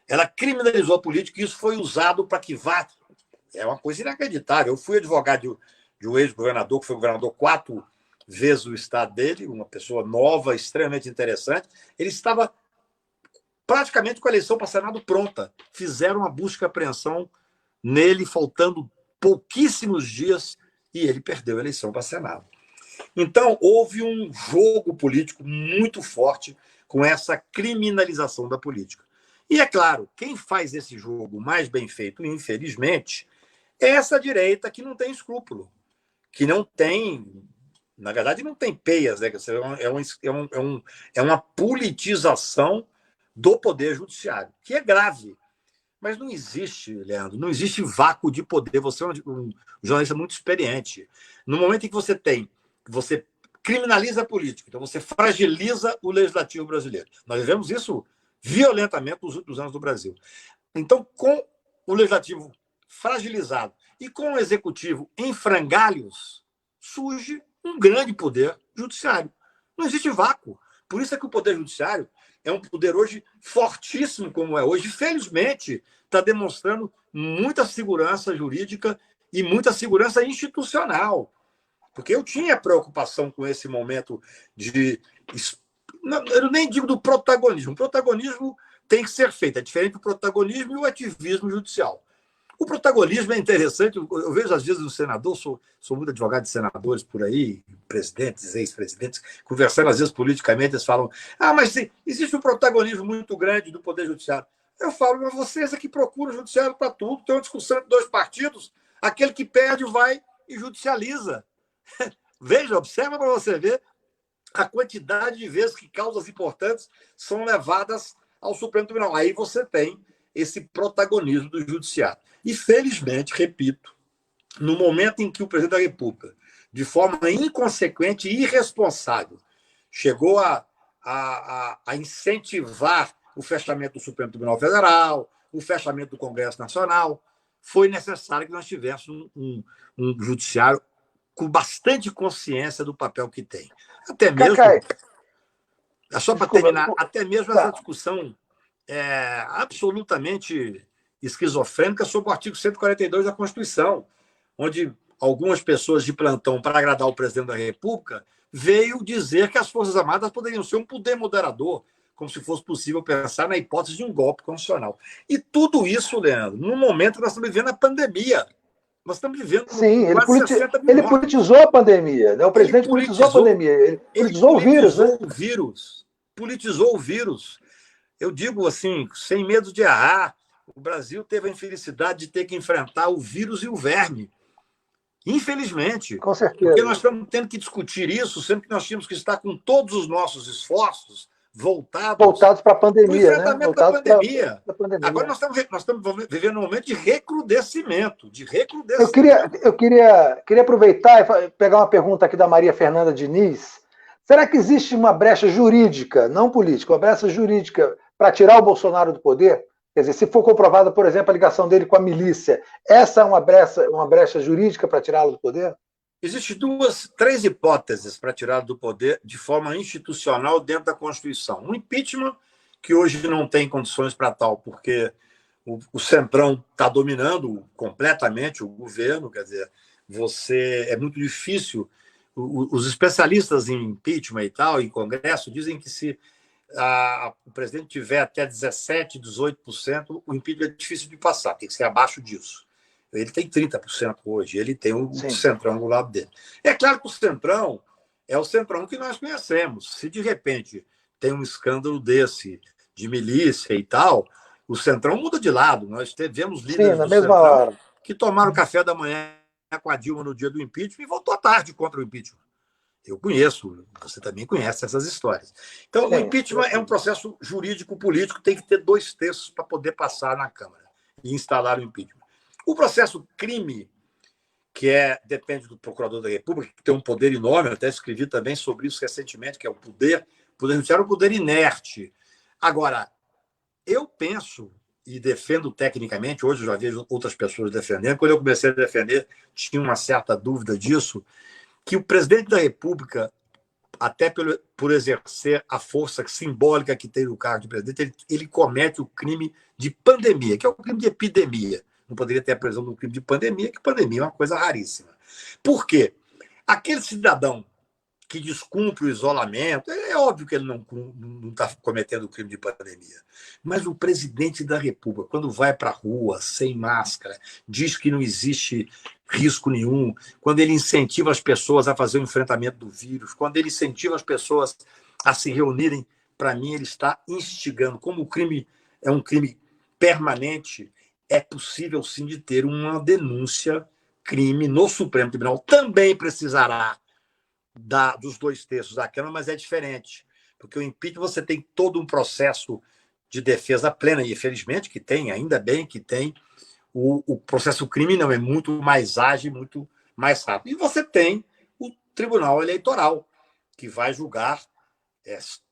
Ela criminalizou a política e isso foi usado para que vá. É uma coisa inacreditável. Eu fui advogado de um ex-governador, que foi governador 4 vezes o estado dele, uma pessoa nova, extremamente interessante. Ele estava praticamente com a eleição para Senado pronta. Fizeram uma busca e apreensão nele, faltando pouquíssimos dias, e ele perdeu a eleição para Senado. Então, houve um jogo político muito forte com essa criminalização da política. E, é claro, quem faz esse jogo mais bem feito, infelizmente, é essa direita que não tem escrúpulo, que não tem, na verdade, não tem peias, né? É uma politização do Poder Judiciário, que é grave. Mas não existe, Leandro, não existe vácuo de poder. Você é um jornalista muito experiente. No momento em que você criminaliza a política, então você fragiliza o legislativo brasileiro. Nós vivemos isso violentamente nos últimos anos do Brasil. Então, com o legislativo fragilizado e com o executivo em frangalhos, surge um grande poder judiciário. Não existe vácuo. Por isso é que o poder judiciário é um poder hoje fortíssimo, como é hoje. Felizmente, está demonstrando muita segurança jurídica e muita segurança institucional. Porque eu tinha preocupação com esse momento de... Eu nem digo do protagonismo. O protagonismo tem que ser feito. É diferente do protagonismo e o ativismo judicial. O protagonismo é interessante. Eu vejo, às vezes, um senador, sou muito advogado de senadores por aí, presidentes, ex-presidentes, conversando, às vezes, politicamente, eles falam: mas existe um protagonismo muito grande do Poder Judiciário. Eu falo: mas vocês é que procuram o judiciário para tudo. Tem uma discussão entre 2 partidos, aquele que perde vai e judicializa. Veja, observa para você ver a quantidade de vezes que causas importantes são levadas ao Supremo Tribunal. Aí você tem esse protagonismo do judiciário. E, felizmente, repito, no momento em que o presidente da República, de forma inconsequente e irresponsável, chegou a incentivar o fechamento do Supremo Tribunal Federal, o fechamento do Congresso Nacional, foi necessário que nós tivéssemos um judiciário com bastante consciência do papel que tem. Até mesmo, só para terminar, até mesmo essa discussão absolutamente esquizofrênica sobre o artigo 142 da Constituição, onde algumas pessoas de plantão, para agradar o presidente da República, veio dizer que as Forças Armadas poderiam ser um poder moderador, como se fosse possível pensar na hipótese de um golpe constitucional. E tudo isso, Leandro, no momento que nós estamos vivendo a pandemia. Nós estamos vivendo Sim, ele politizou a pandemia, né? O presidente politizou a pandemia. Ele politizou o vírus, né? Politizou o vírus. Eu digo assim, sem medo de errar, o Brasil teve a infelicidade de ter que enfrentar o vírus e o verme. Infelizmente. Com certeza. Porque nós estamos tendo que discutir isso, sendo que nós tínhamos que estar com todos os nossos esforços voltados para a pandemia, para o enfrentamento da pandemia. Agora nós estamos vivendo um momento de recrudescimento. Eu queria aproveitar e pegar uma pergunta aqui da Maria Fernanda Diniz. Será que existe uma brecha jurídica, não política, uma brecha jurídica para tirar o Bolsonaro do poder? Quer dizer, se for comprovada, por exemplo, a ligação dele com a milícia, essa é uma brecha jurídica para tirá-lo do poder? Existem 3 hipóteses para tirá-lo do poder de forma institucional dentro da Constituição. Um impeachment, que hoje não tem condições para tal, porque o Centrão está dominando completamente o governo, quer dizer, é muito difícil. Os especialistas em impeachment e tal, em Congresso, dizem que se o presidente tiver até 17%, 18%, o impeachment é difícil de passar, tem que ser abaixo disso. Ele tem 30% hoje, ele tem o Centrão do lado dele. É claro que o Centrão é o Centrão que nós conhecemos. Se de repente tem um escândalo desse, de milícia e tal, o Centrão muda de lado. Nós tivemos líderes do Centrão que tomaram café da manhã com a Dilma no dia do impeachment e voltou à tarde contra o impeachment. Eu conheço, você também conhece essas histórias. Então, o impeachment é um processo jurídico-político, tem que ter 2/3 para poder passar na Câmara e instalar o impeachment. O processo crime, que depende do Procurador da República, que tem um poder enorme, eu até escrevi também sobre isso recentemente, que é o poder judiciário, é um poder inerte. Agora, eu penso e defendo tecnicamente, hoje eu já vejo outras pessoas defendendo, quando eu comecei a defender, tinha uma certa dúvida disso, que o presidente da República, até por exercer a força simbólica que tem no cargo de presidente, ele comete o crime de pandemia, que é o crime de epidemia. Não poderia ter a presunção do crime de pandemia, que pandemia é uma coisa raríssima. Por quê? Aquele cidadão que descumpre o isolamento, é óbvio que ele não está cometendo o crime de pandemia. Mas o presidente da República, quando vai para a rua sem máscara, diz que não existe risco nenhum, quando ele incentiva as pessoas a fazer o enfrentamento do vírus, quando ele incentiva as pessoas a se reunirem, para mim ele está instigando. Como o crime é um crime permanente, é possível sim de ter uma denúncia crime no Supremo Tribunal. Também precisará dos 2/3 da Câmara, mas é diferente, porque o impeachment você tem todo um processo de defesa plena, e infelizmente que tem, ainda bem que tem, o processo crime não é muito mais ágil, muito mais rápido. E você tem o Tribunal Eleitoral, que vai julgar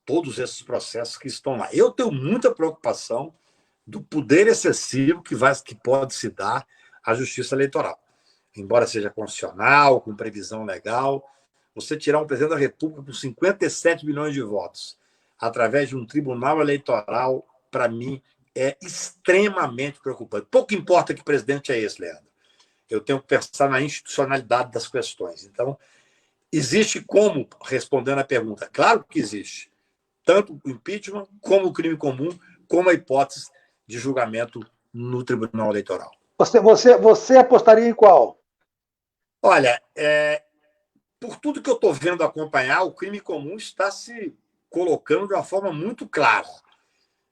todos esses processos que estão lá. Eu tenho muita preocupação do poder excessivo que pode se dar à Justiça Eleitoral. Embora seja constitucional, com previsão legal, você tirar um presidente da República com 57 milhões de votos através de um tribunal eleitoral, para mim, é extremamente preocupante. Pouco importa que presidente é esse, Leandro. Eu tenho que pensar na institucionalidade das questões. Então, existe como, respondendo à pergunta, claro que existe, tanto o impeachment, como o crime comum, como a hipótese de julgamento no Tribunal Eleitoral. Você apostaria em qual? Olha, por tudo que eu estou vendo acompanhar, o crime comum está se colocando de uma forma muito clara.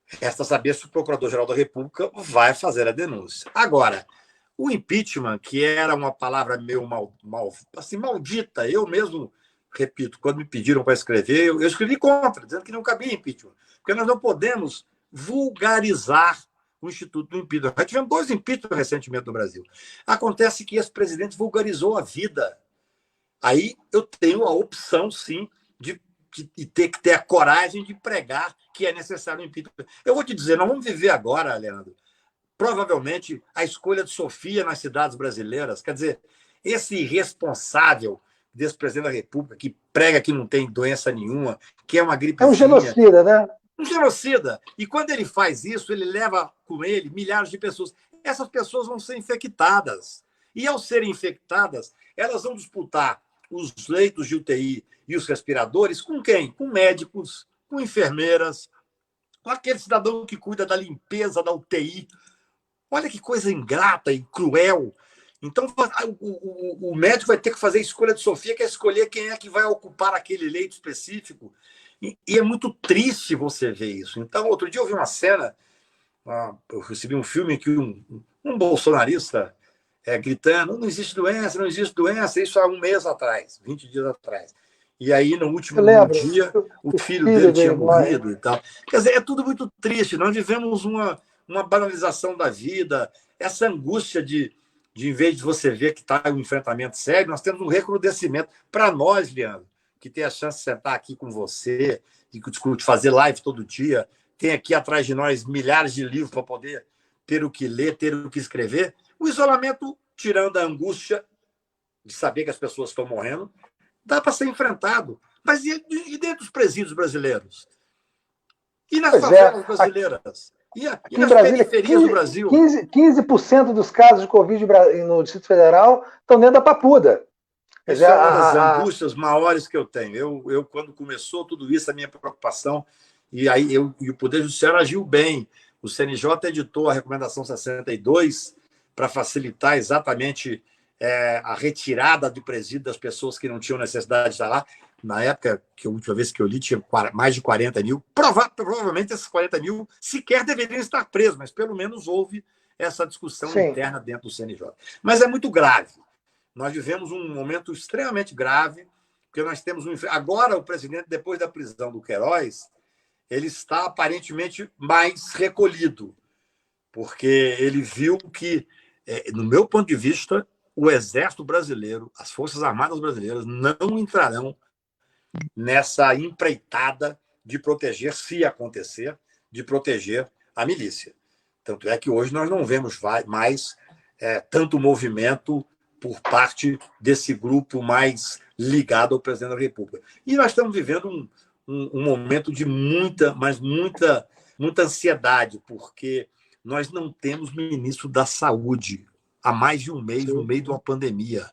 Resta saber se o Procurador-Geral da República vai fazer a denúncia. Agora, o impeachment, que era uma palavra meio assim, maldita, eu mesmo, repito, quando me pediram para escrever, eu escrevi contra, dizendo que não cabia impeachment, porque nós não podemos vulgarizar o Instituto do Impeachment. Nós tivemos 2 impeachments recentemente no Brasil. Acontece que esse presidente vulgarizou a vida. Aí eu tenho a opção, sim, de ter que ter a coragem de pregar que é necessário um impeachment. Eu vou te dizer, nós vamos viver agora, Leandro, provavelmente a escolha de Sofia nas cidades brasileiras. Quer dizer, esse irresponsável desse presidente da República que prega que não tem doença nenhuma, que é uma gripe. É um genocida, né? Um genocida. E quando ele faz isso, ele leva com ele milhares de pessoas. Essas pessoas vão ser infectadas. E, ao serem infectadas, elas vão disputar os leitos de UTI e os respiradores com quem? Com médicos, com enfermeiras, com aquele cidadão que cuida da limpeza da UTI. Olha que coisa ingrata e cruel. Então, o médico vai ter que fazer a escolha de Sofia, que é escolher quem é que vai ocupar aquele leito específico. E é muito triste você ver isso. Então, outro dia eu vi uma cena, eu recebi um filme que um bolsonarista gritando, não existe doença, não existe doença, isso há um mês atrás, 20 dias atrás. E aí, no último dia, o filho dele tinha morrido e tal. Quer dizer, é tudo muito triste. Nós vivemos uma banalização da vida, essa angústia de em vez de você ver que está um enfrentamento sério, nós temos um recrudescimento. Para nós, Leandro, que tem a chance de sentar aqui com você, de fazer live todo dia, tem aqui atrás de nós milhares de livros para poder ter o que ler, ter o que escrever, o isolamento, tirando a angústia de saber que as pessoas estão morrendo, dá para ser enfrentado. Mas e dentro dos presídios brasileiros? E nas favelas brasileiras? E Aqui em nas Brasília, periferias do Brasil? 15% dos casos de Covid no Distrito Federal estão dentro da Papuda. Quer dizer, Isso é uma das angústias maiores que eu tenho. Eu, quando começou tudo isso, a minha preocupação, e o Poder Judiciário agiu bem. O CNJ editou a Recomendação 62 para facilitar exatamente a retirada do presídio das pessoas que não tinham necessidade de estar lá. Na época, que a última vez que eu li, tinha mais de 40 mil. Provavelmente esses 40 mil sequer deveriam estar presos, mas pelo menos houve essa discussão interna dentro do CNJ. Mas é muito grave. Nós vivemos um momento extremamente grave, porque nós temos agora o presidente, depois da prisão do Queiroz, ele está aparentemente mais recolhido, porque ele viu que, no meu ponto de vista, o Exército Brasileiro, as Forças Armadas Brasileiras não entrarão nessa empreitada de proteger, se acontecer, de proteger a milícia. Tanto é que hoje nós não vemos mais tanto movimento por parte desse grupo mais ligado ao presidente da República. E nós estamos vivendo um momento de muita ansiedade, porque nós não temos ministro da Saúde há mais de um mês, no meio de uma pandemia.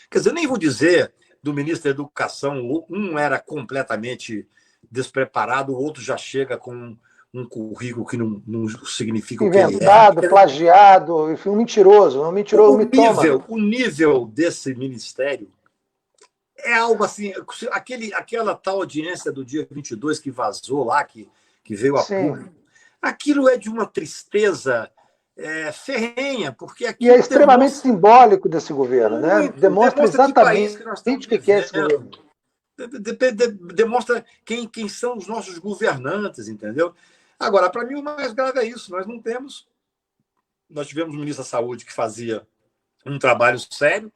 Quer dizer, eu nem vou dizer do ministro da Educação, um era completamente despreparado, o outro já chega com um currículo que não significa o que ele é. Inventado, plagiado, enfim, um mentiroso, O nível desse ministério é algo assim, aquela tal audiência do dia 22 que vazou lá, que veio a público, aquilo é de uma tristeza ferrenha, porque aquilo e é extremamente simbólico desse governo, né? Demonstra exatamente o que é esse governo. Demonstra quem são os nossos governantes, entendeu? Agora, para mim, o mais grave é isso. Nós tivemos um ministro da Saúde que fazia um trabalho sério,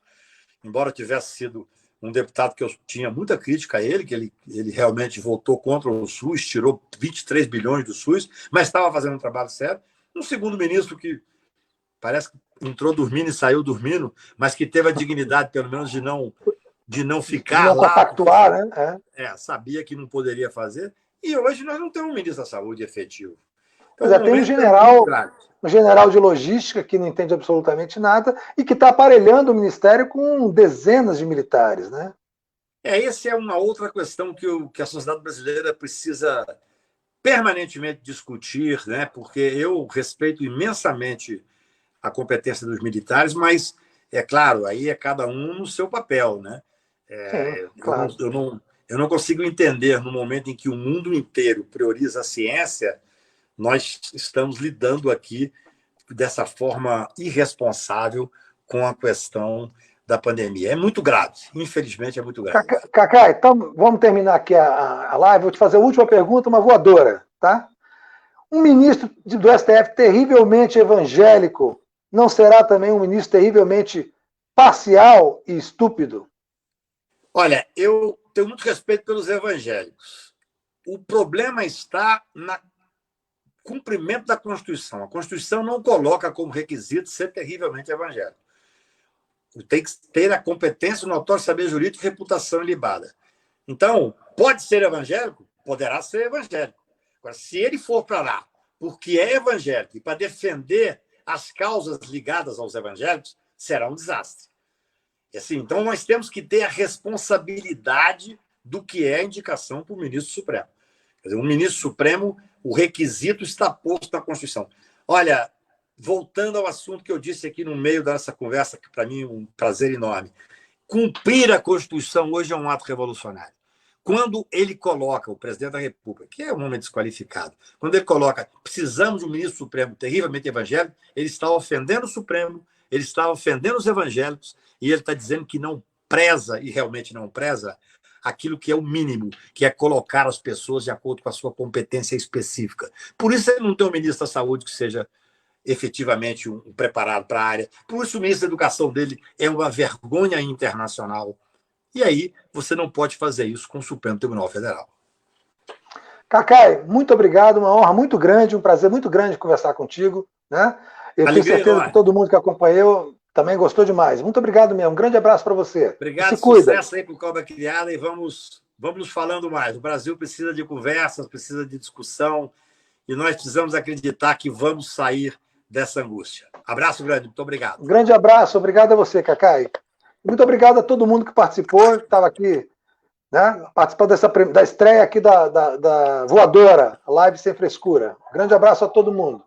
embora tivesse sido um deputado que eu tinha muita crítica a ele, que ele realmente votou contra o SUS, tirou 23 bilhões do SUS, mas estava fazendo um trabalho sério. Um segundo ministro que parece que entrou dormindo e saiu dormindo, mas que teve a dignidade, pelo menos, de não ficar lá. Compactuar, né? Sabia que não poderia fazer. E hoje nós não temos um ministro da Saúde efetivo. Então, tem um general de logística que não entende absolutamente nada e que está aparelhando o ministério com dezenas de militares, né? Essa é uma outra questão que a sociedade brasileira precisa permanentemente discutir, né? Porque eu respeito imensamente a competência dos militares, mas, é claro, aí é cada um no seu papel, né? Claro. Eu não consigo entender, no momento em que o mundo inteiro prioriza a ciência, nós estamos lidando aqui dessa forma irresponsável com a questão da pandemia. É muito grave, infelizmente é muito grave. Cacá, então vamos terminar aqui a live. Vou te fazer a última pergunta, uma voadora, tá? Um ministro do STF terrivelmente evangélico não será também um ministro terrivelmente parcial e estúpido? Olha, eu tenho muito respeito pelos evangélicos. O problema está no cumprimento da Constituição. A Constituição não coloca como requisito ser terrivelmente evangélico. Tem que ter a competência, o notório saber jurídico e reputação ilibada. Então, pode ser evangélico? Poderá ser evangélico. Agora, se ele for para lá porque é evangélico e para defender as causas ligadas aos evangélicos, será um desastre. Assim, então, nós temos que ter a responsabilidade do que é a indicação para o ministro Supremo. Quer dizer, o ministro Supremo, o requisito está posto na Constituição. Olha, voltando ao assunto que eu disse aqui no meio dessa conversa, que para mim é um prazer enorme, cumprir a Constituição hoje é um ato revolucionário. Quando ele coloca o presidente da República, que é um homem desqualificado, quando ele coloca precisamos de um ministro Supremo terrivelmente evangélico, ele está ofendendo o Supremo, ele está ofendendo os evangélicos e ele está dizendo que não preza, e realmente não preza, aquilo que é o mínimo, que é colocar as pessoas de acordo com a sua competência específica. Por isso ele não tem um ministro da Saúde que seja efetivamente um preparado para a área. Por isso o ministro da Educação dele é uma vergonha internacional. E aí você não pode fazer isso com o Supremo Tribunal Federal. Cacai, muito obrigado, uma honra muito grande, um prazer muito grande conversar contigo, né? Eu tenho certeza que todo mundo que acompanhou também gostou demais. Muito obrigado mesmo. Um grande abraço para você. Obrigado, sucesso aí para o Cobra Criada e vamos nos falando mais. O Brasil precisa de conversas, precisa de discussão e nós precisamos acreditar que vamos sair dessa angústia. Abraço grande, muito obrigado. Um grande abraço, obrigado a você, Cacai. Muito obrigado a todo mundo que participou, que estava aqui, né, participando da estreia aqui da Voadora, Live Sem Frescura. Grande abraço a todo mundo.